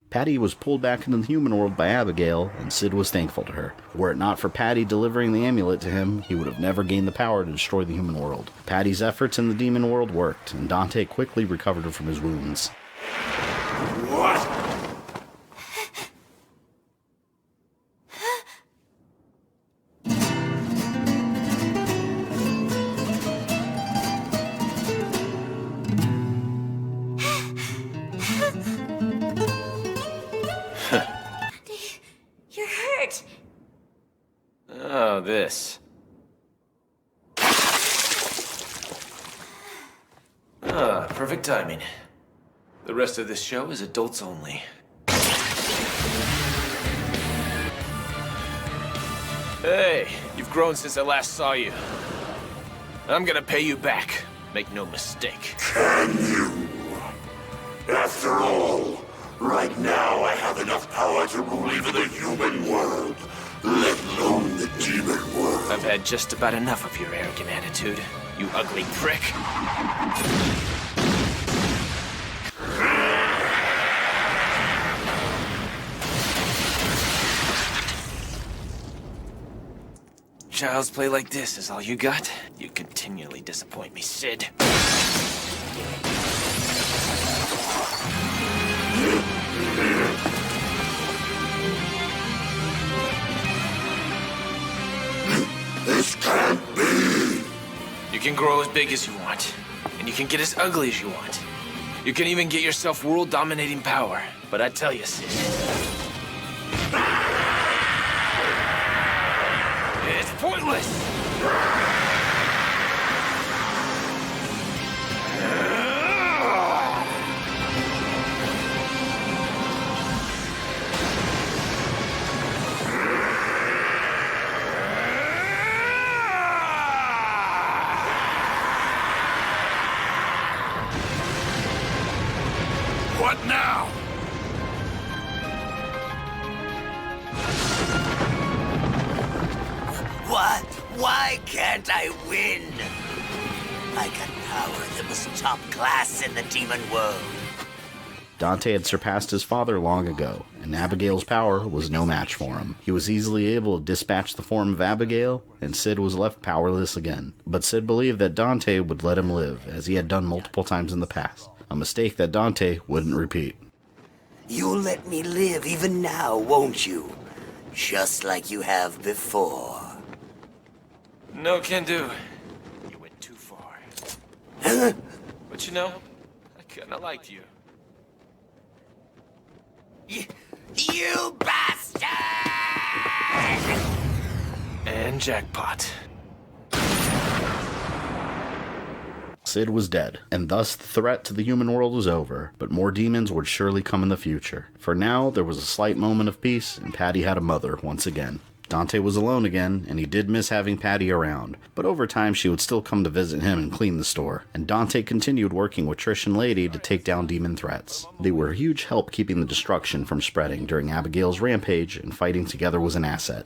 Patty was pulled back into the human world by Abigail, and Sid was thankful to her. Were it not for Patty delivering the amulet to him, he would have never gained the power to destroy the human world. Patty's efforts in the demon world worked, and Dante quickly recovered from his wounds. What? This. Perfect timing. The rest of this show is adults only. Hey, you've grown since I last saw you. I'm gonna pay you back. Make no mistake. Can you? After all, right now I have enough power to rule even the human world. Let alone the demon world. I've had just about enough of your arrogant attitude, you ugly prick. Child's play like this is all you got? You continually disappoint me, Sid. This can't be! You can grow as big as you want, and you can get as ugly as you want. You can even get yourself world-dominating power. But I tell you, Sid, it's pointless! What now? What? Why can't I win? I got power that was top class in the demon world. Dante had surpassed his father long ago, and Abigail's power was no match for him. He was easily able to dispatch the form of Abigail, and Sid was left powerless again. But Sid believed that Dante would let him live, as he had done multiple times in the past, a mistake that Dante wouldn't repeat. You'll let me live even now, won't you? Just like you have before. No can do. You went too far. But you know, I kinda liked you. You bastard! And jackpot. Sid was dead, and thus the threat to the human world was over, but more demons would surely come in the future. For now, there was a slight moment of peace, and Patty had a mother once again. Dante was alone again, and he did miss having Patty around, but over time she would still come to visit him and clean the store, and Dante continued working with Trish and Lady to take down demon threats. They were a huge help keeping the destruction from spreading during Abigail's rampage, and fighting together was an asset.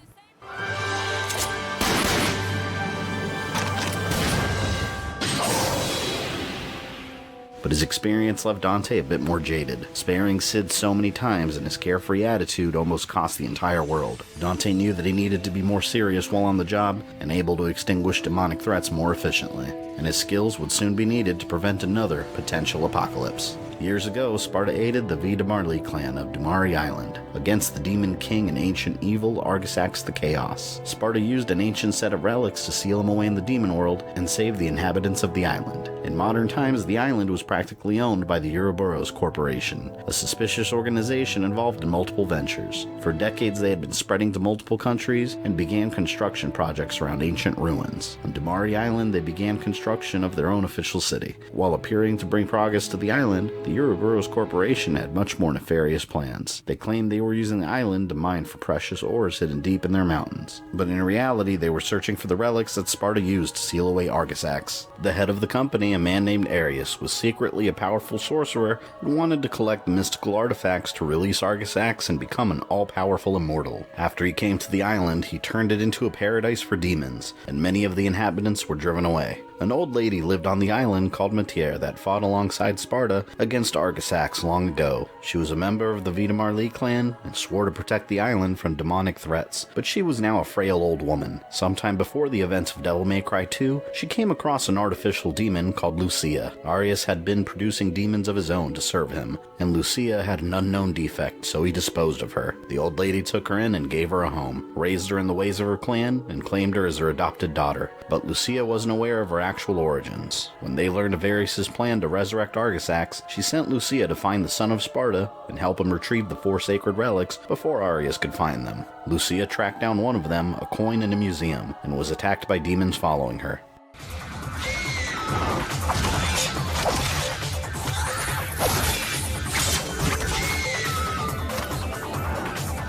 But his experience left Dante a bit more jaded. Sparing Sid so many times and his carefree attitude almost cost the entire world. Dante knew that he needed to be more serious while on the job and able to extinguish demonic threats more efficiently, and his skills would soon be needed to prevent another potential apocalypse. Years ago, Sparta aided the Villarreal clan of Dumari Island against the demon king and ancient evil Argisax the Chaos. Sparta used an ancient set of relics to seal him away in the demon world and save the inhabitants of the island. In modern times, the island was practically owned by the Ouroboros Corporation, a suspicious organization involved in multiple ventures. For decades, they had been spreading to multiple countries and began construction projects around ancient ruins. On Dumari Island, they began construction of their own official city. While appearing to bring progress to the island, the Ouroboros Corporation had much more nefarious plans. They claimed they were using the island to mine for precious ores hidden deep in their mountains. But in reality, they were searching for the relics that Sparta used to seal away Argisax. The head of the company, a man named Arius, was secretly a powerful sorcerer and wanted to collect mystical artifacts to release Argisax and become an all-powerful immortal. After he came to the island, he turned it into a paradise for demons, and many of the inhabitants were driven away. An old lady lived on the island called Matier that fought alongside Sparta against Argisax long ago. She was a member of the Villarreal clan and swore to protect the island from demonic threats, but she was now a frail old woman. Sometime before the events of Devil May Cry 2, she came across an artificial demon called Lucia. Arius had been producing demons of his own to serve him, and Lucia had an unknown defect, so he disposed of her. The old lady took her in and gave her a home, raised her in the ways of her clan, and claimed her as her adopted daughter. But Lucia wasn't aware of her actual origins. When they learned of Arius' plan to resurrect Argisax, she sent Lucia to find the son of Sparta and help him retrieve the 4 sacred relics before Arius could find them. Lucia tracked down one of them, a coin in a museum, and was attacked by demons following her.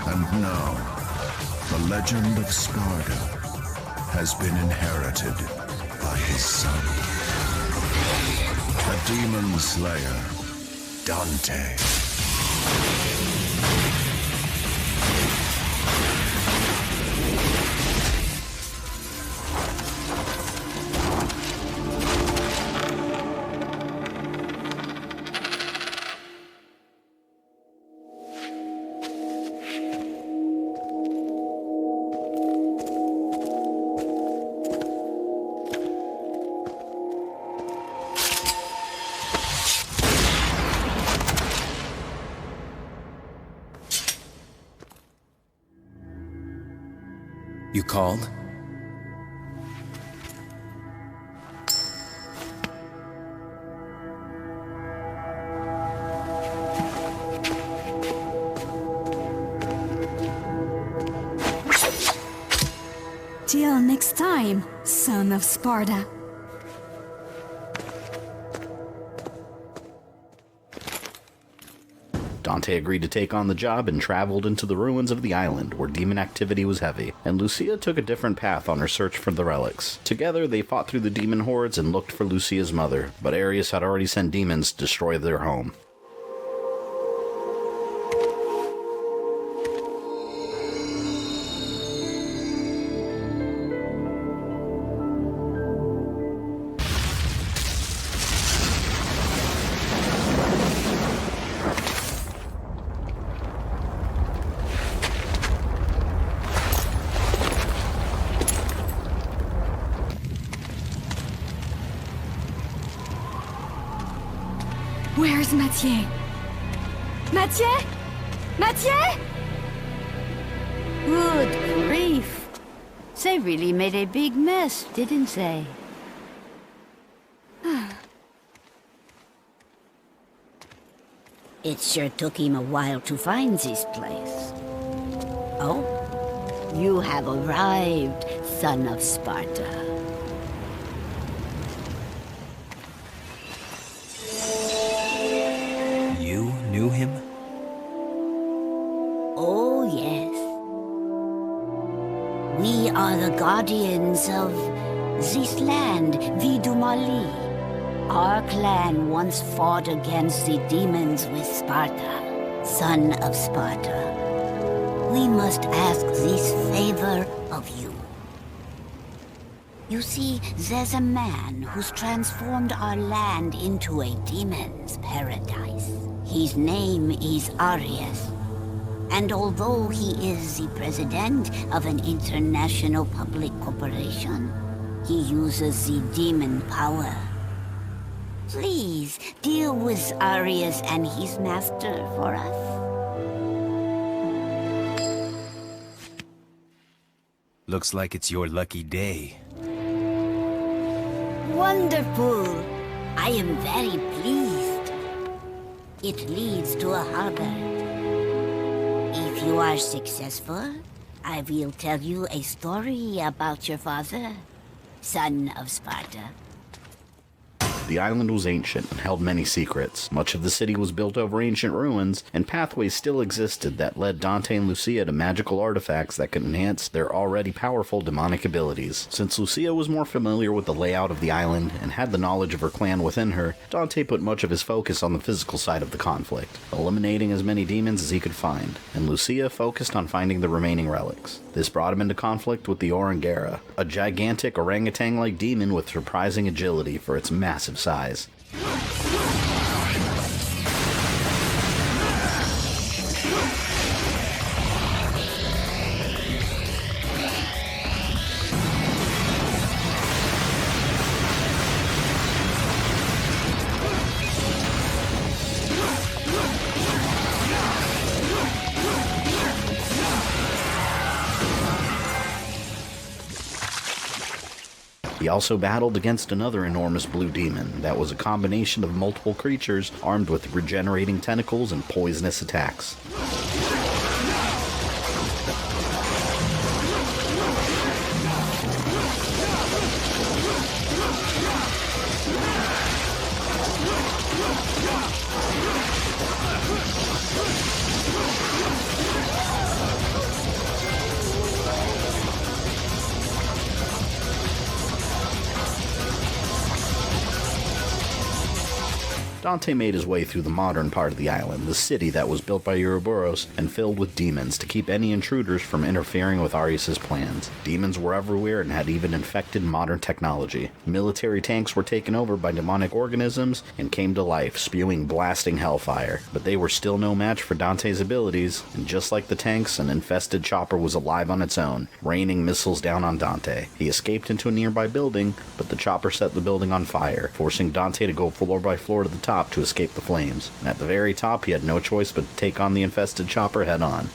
And now, the legend of Sparta has been inherited by his son, the demon slayer, Dante. You called? Till next time, son of Sparta. Dante agreed to take on the job and traveled into the ruins of the island where demon activity was heavy, and Lucia took a different path on her search for the relics. Together, they fought through the demon hordes and looked for Lucia's mother, but Arius had already sent demons to destroy their home. Where's Mathieu? Mathieu? Mathieu? Good grief. They really made a big mess, didn't they? It sure took him a while to find this place. Oh, you have arrived, son of Sparta. You knew him? Oh, yes. We are the guardians of this land, Vidumali. Our clan once fought against the demons with Sparta, son of Sparta. We must ask this favor of you. You see, there's a man who's transformed our land into a demon's paradise. His name is Arius. And although he is the president of an international public corporation, he uses the demon power. Please, deal with Arius and his master for us. Looks like it's your lucky day. Wonderful! I am very pleased. It leads to a harbor. If you are successful, I will tell you a story about your father, son of Sparta. The island was ancient and held many secrets. Much of the city was built over ancient ruins, and pathways still existed that led Dante and Lucia to magical artifacts that could enhance their already powerful demonic abilities. Since Lucia was more familiar with the layout of the island and had the knowledge of her clan within her, Dante put much of his focus on the physical side of the conflict, eliminating as many demons as he could find, and Lucia focused on finding the remaining relics. This brought him into conflict with the Orangera, a gigantic orangutan-like demon with surprising agility for its massive size. He also battled against another enormous blue demon that was a combination of multiple creatures armed with regenerating tentacles and poisonous attacks. Dante made his way through the modern part of the island, the city that was built by Ouroboros and filled with demons to keep any intruders from interfering with Arius' plans. Demons were everywhere and had even infected modern technology. Military tanks were taken over by demonic organisms and came to life, spewing blasting hellfire. But they were still no match for Dante's abilities, and just like the tanks, an infested chopper was alive on its own, raining missiles down on Dante. He escaped into a nearby building, but the chopper set the building on fire, forcing Dante to go floor by floor to the top to escape the flames. And at the very top, he had no choice but to take on the infested chopper head on.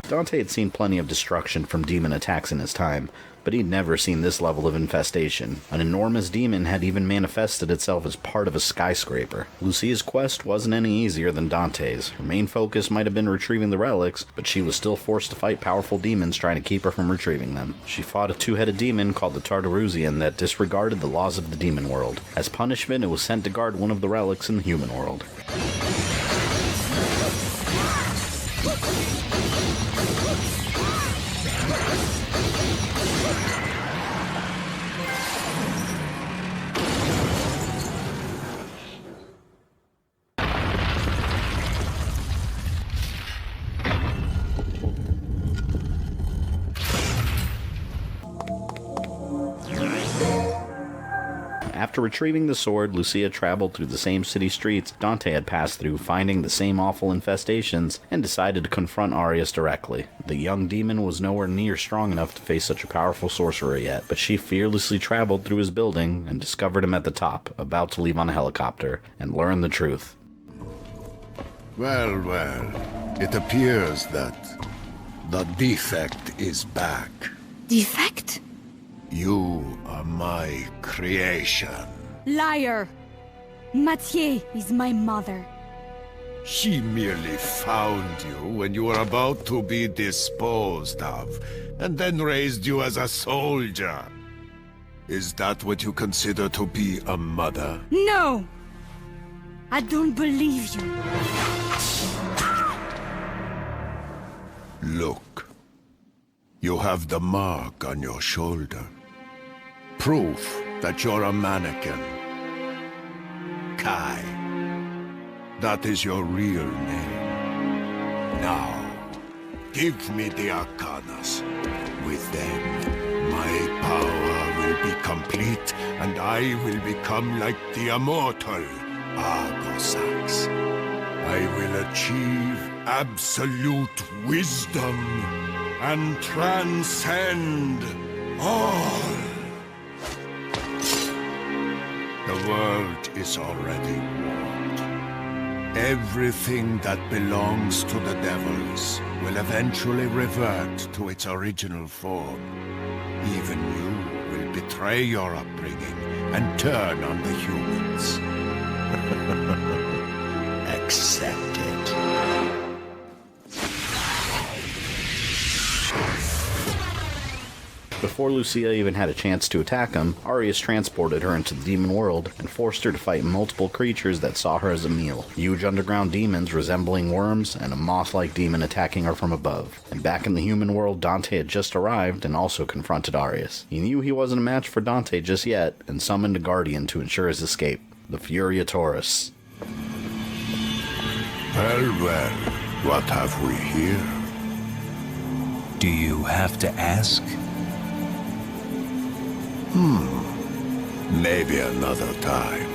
Dante had seen plenty of destruction from demon attacks in his time, but he'd never seen this level of infestation. An enormous demon had even manifested itself as part of a skyscraper. Lucia's quest wasn't any easier than Dante's. Her main focus might have been retrieving the relics, but she was still forced to fight powerful demons trying to keep her from retrieving them. She fought a two-headed demon called the Tartarusian that disregarded the laws of the demon world. As punishment, it was sent to guard one of the relics in the human world. After After retrieving the sword, Lucia traveled through the same city streets Dante had passed through, finding the same awful infestations, and decided to confront Arius directly. The young demon was nowhere near strong enough to face such a powerful sorcerer yet, but she fearlessly traveled through his building and discovered him at the top, about to leave on a helicopter, and learn the truth. Well, it appears that the defect is back. Defect? You are my creation. Liar! Mathieu is my mother. She merely found you when you were about to be disposed of, and then raised you as a soldier. Is that what you consider to be a mother? No! I don't believe you. Look. You have the mark on your shoulder. Proof that you're a mannequin. Kai. That is your real name. Now, give me the Arcanas. With them, my power will be complete, and I will become like the immortal Argosax. I will achieve absolute wisdom and transcend all. The world is already warped. Everything that belongs to the devils will eventually revert to its original form. Even you will betray your upbringing and turn on the humans. Accept it. Before Lucia even had a chance to attack him, Arius transported her into the demon world and forced her to fight multiple creatures that saw her as a meal. Huge underground demons resembling worms and a moth-like demon attacking her from above. And back in the human world, Dante had just arrived and also confronted Arius. He knew he wasn't a match for Dante just yet and summoned a guardian to ensure his escape, the Furia Taurus. Well, what have we here? Do you have to ask? Maybe another time.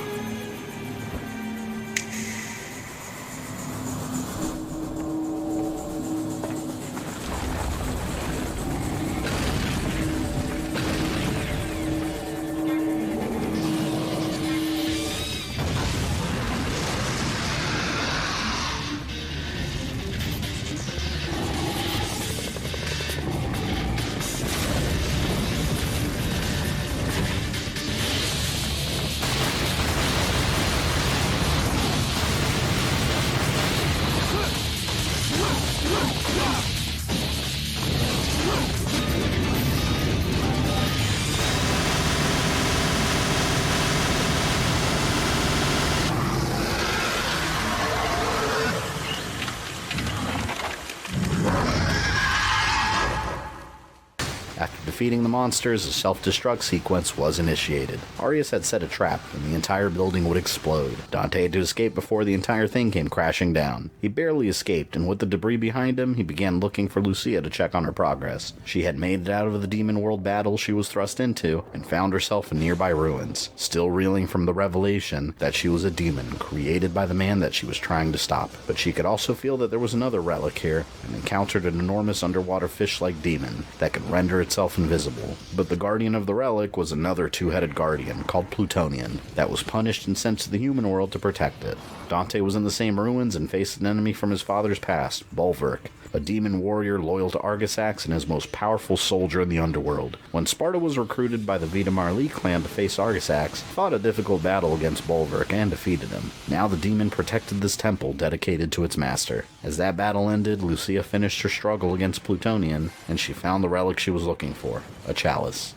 After defeating the monsters, a self-destruct sequence was initiated. Arius had set a trap, and the entire building would explode. Dante had to escape before the entire thing came crashing down. He barely escaped, and with the debris behind him, he began looking for Lucia to check on her progress. She had made it out of the demon world battle she was thrust into, and found herself in nearby ruins, still reeling from the revelation that she was a demon created by the man that she was trying to stop. But she could also feel that there was another relic here, and encountered an enormous underwater fish-like demon that could render itself invisible. But the guardian of the relic was another two-headed guardian called Plutonian that was punished and sent to the human world to protect it. Dante was in the same ruins and faced an enemy from his father's past, Bulwark, a demon warrior loyal to Argosax and his most powerful soldier in the underworld. When Sparta was recruited by the Vita Marli clan to face Argosax, fought a difficult battle against Bulwark and defeated him. Now the demon protected this temple dedicated to its master. As that battle ended, Lucia finished her struggle against Plutonian, and she found the relic she was looking for, a chalice.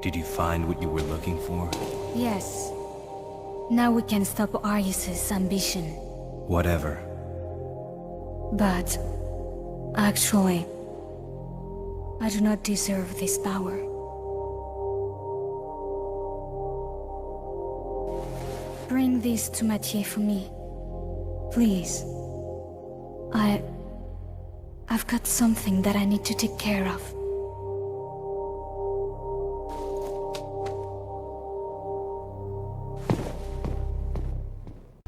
Did you find what you were looking for? Yes. Now we can stop Arius's ambition. Whatever. But actually, I do not deserve this power. Bring this to Mathieu for me. Please. I've got something that I need to take care of.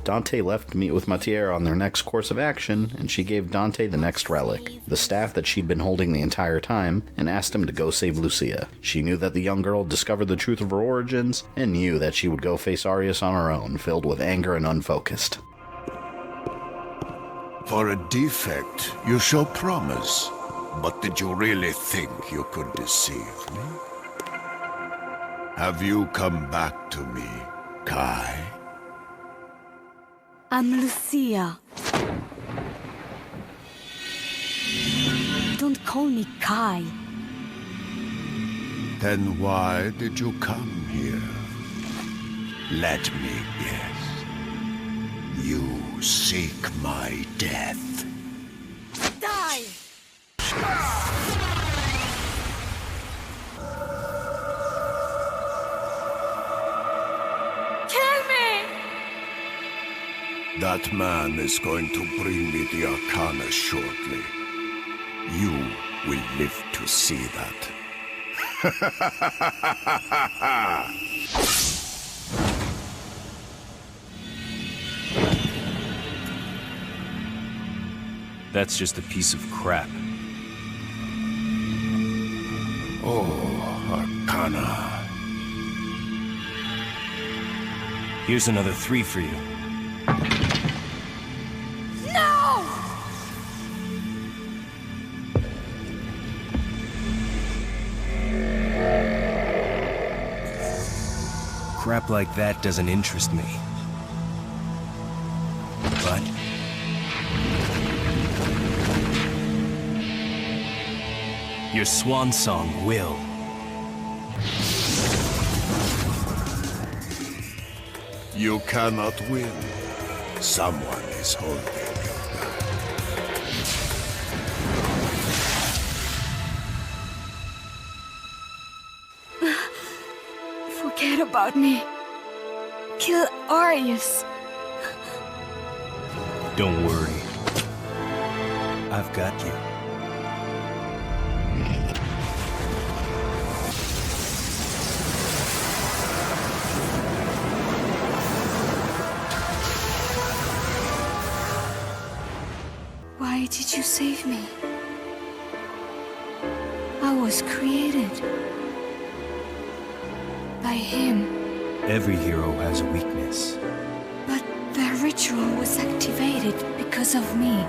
Dante left to meet with Matiere on their next course of action, and she gave Dante the next relic, the staff that she'd been holding the entire time, and asked him to go save Lucia. She knew that the young girl had discovered the truth of her origins, and knew that she would go face Arius on her own, filled with anger and unfocused. For a defect, you show promise. But did you really think you could deceive me? Have you come back to me, Kai? I'm Lucia. Don't call me Kai. Then why did you come here? Let me guess. You seek my death. Die! Kill me! That man is going to bring me the Arcana shortly. You will live to see that. That's just a piece of crap. Oh, Arcana. Here's another 3 for you. No! Crap like that doesn't interest me. But your swan song will. You cannot win. Someone is holding you back. Forget about me. Kill Arius. Don't worry. I've got you. Why did you save me? I was created by him. Every hero has a weakness. But the ritual was activated because of me.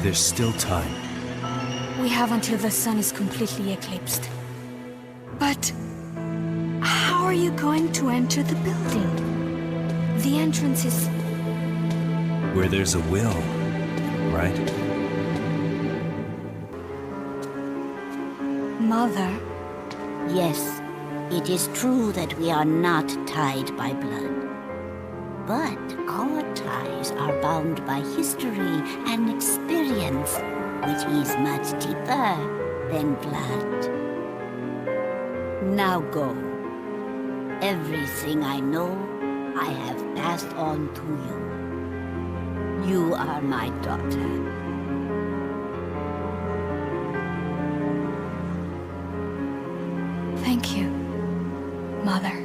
There's still time. We have until the sun is completely eclipsed. But how are you going to enter the building? The entrance is... Where there's a will, right? Mother? Yes, it is true that we are not tied by blood. But our ties are bound by history and experience, which is much deeper than blood. Now go. Everything I know, I have passed on to you. You are my daughter. Thank you, Mother.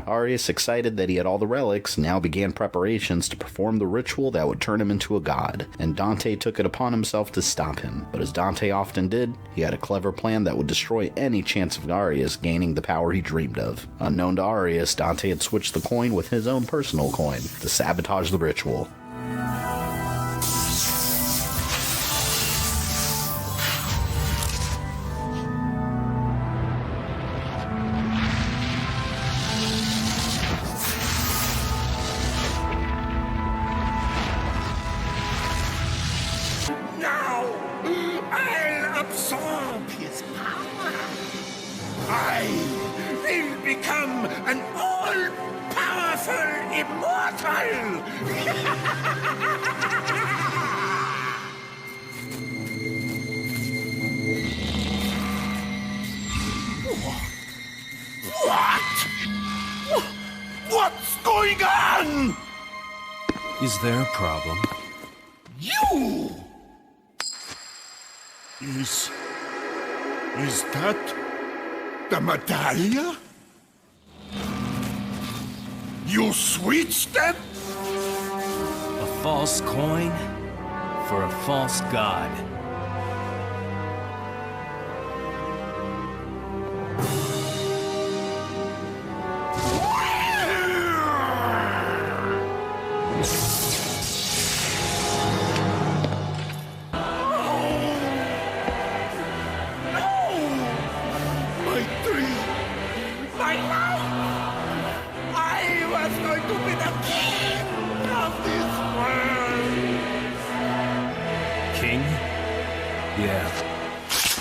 Arius, excited that he had all the relics, now began preparations to perform the ritual that would turn him into a god, and Dante took it upon himself to stop him. But as Dante often did, he had a clever plan that would destroy any chance of Arius gaining the power he dreamed of. Unknown to Arius, Dante had switched the coin with his own personal coin to sabotage the ritual. Is there a problem? You! Is that the medallion? You switched them? A false coin for a false god.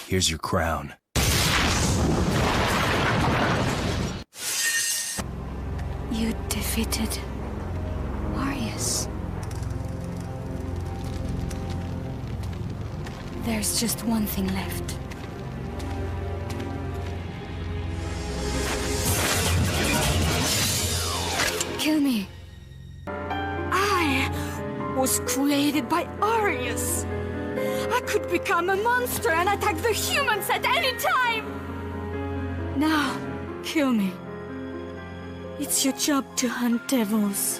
Here's your crown. You defeated Arius. There's just one thing left. Kill me. I was created by Arius. I could become a monster and attack the humans at any time! Now, kill me. It's your job to hunt devils.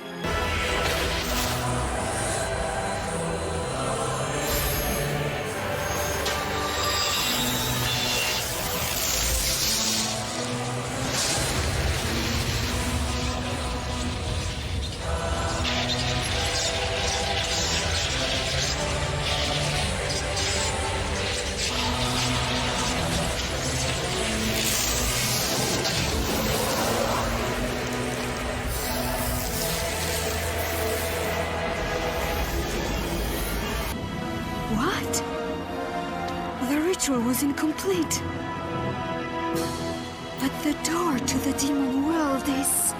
Was incomplete. But the door to the demon world is...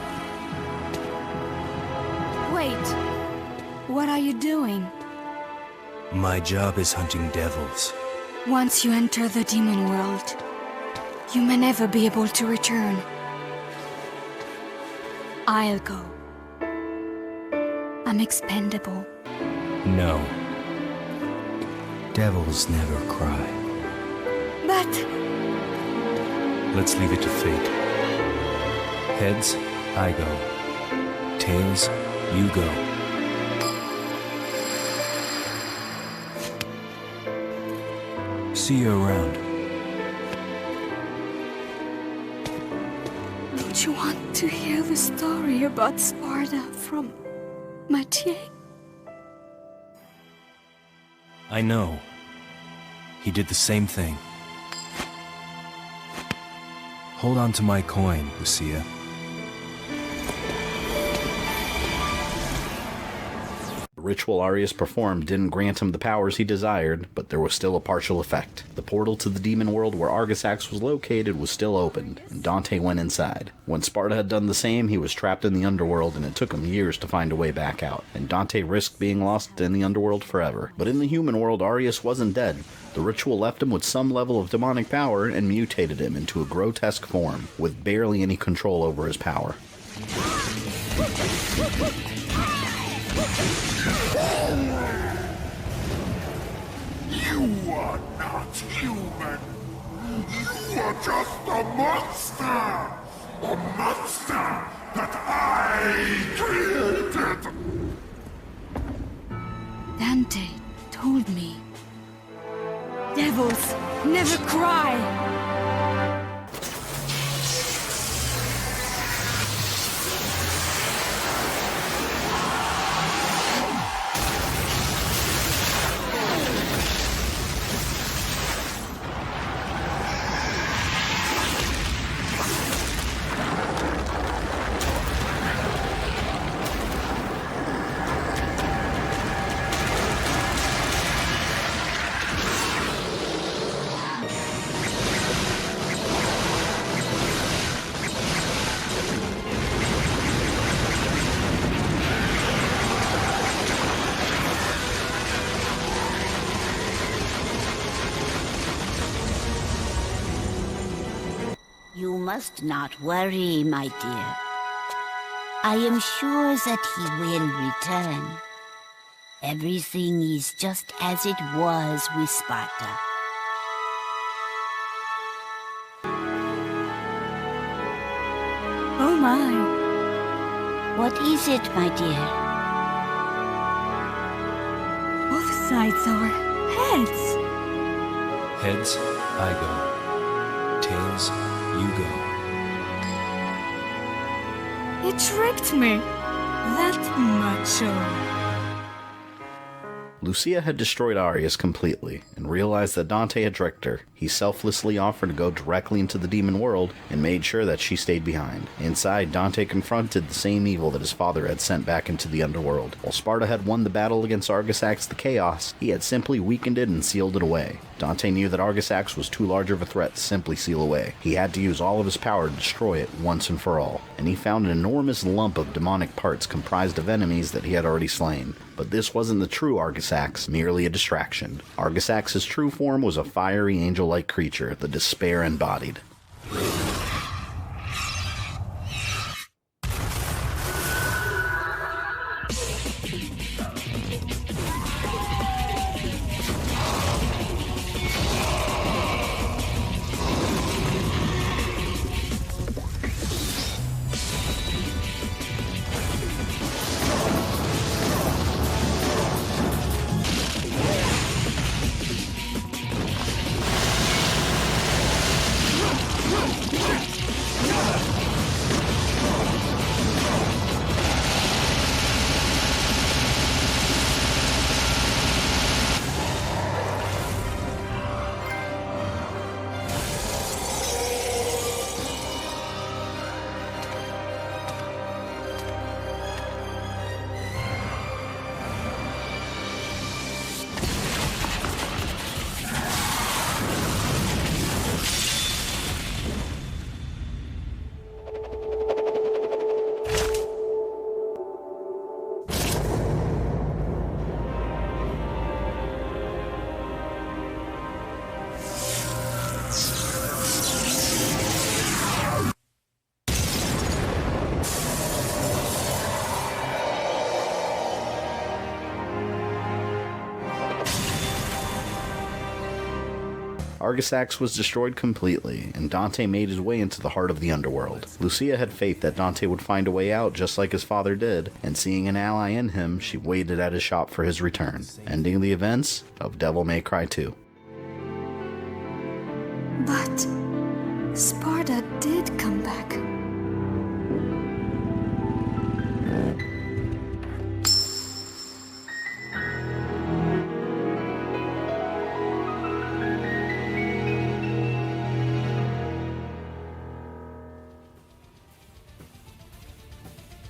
Wait. What are you doing? My job is hunting devils. Once you enter the demon world, you may never be able to return. I'll go. I'm expendable. No. Devils never cry. But... Let's leave it to fate. Heads, I go. Tails, you go. See you around. Don't you want to hear the story about Sparta from Mathieu? I know. He did the same thing. Hold on to my coin, Lucia. The ritual Arius performed didn't grant him the powers he desired, but there was still a partial effect. The portal to the demon world where Argisax was located was still opened, and Dante went inside. When Sparta had done the same, he was trapped in the underworld, and it took him years to find a way back out, and Dante risked being lost in the underworld forever. But in the human world, Arius wasn't dead. The ritual left him with some level of demonic power and mutated him into a grotesque form, with barely any control over his power. You are not human. You are just a monster. A monster that I created. Dante told me. Devils never cry. You must not worry, my dear. I am sure that he will return. Everything is just as it was with Sparta. Oh my. What is it, my dear? Both sides are heads. Heads, I go. Tails, you go. It tricked me. That macho. Lucia had destroyed Arius completely, and realized that Dante had tricked her. He selflessly offered to go directly into the demon world, and made sure that she stayed behind. Inside, Dante confronted the same evil that his father had sent back into the underworld. While Sparta had won the battle against Argisax the Chaos, he had simply weakened it and sealed it away. Dante knew that Argisax was too large of a threat to simply seal away. He had to use all of his power to destroy it once and for all, and he found an enormous lump of demonic parts comprised of enemies that he had already slain. But this wasn't the true Argisax, merely a distraction. Argisax's true form was a fiery angel-like creature, the Despair embodied. Argisax was destroyed completely, and Dante made his way into the heart of the underworld. Lucia had faith that Dante would find a way out just like his father did, and seeing an ally in him, she waited at his shop for his return, ending the events of Devil May Cry 2. But Sparta did come back.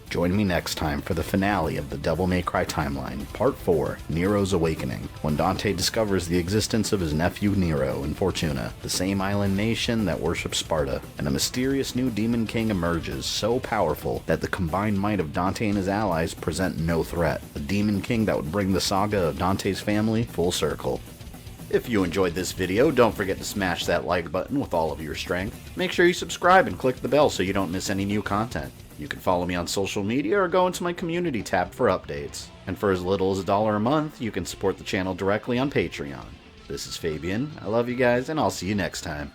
Join me next time for the finale of the Devil May Cry timeline, Part 4, Nero's Awakening, when Dante discovers the existence of his nephew Nero in Fortuna, the same island nation that worships Sparta, and a mysterious new demon king emerges, so powerful that the combined might of Dante and his allies present no threat, a demon king that would bring the saga of Dante's family full circle. If you enjoyed this video, don't forget to smash that like button with all of your strength. Make sure you subscribe and click the bell so you don't miss any new content. You can follow me on social media or go into my community tab for updates. And for as little as $1 a month, you can support the channel directly on Patreon. This is Fabian, I love you guys, and I'll see you next time.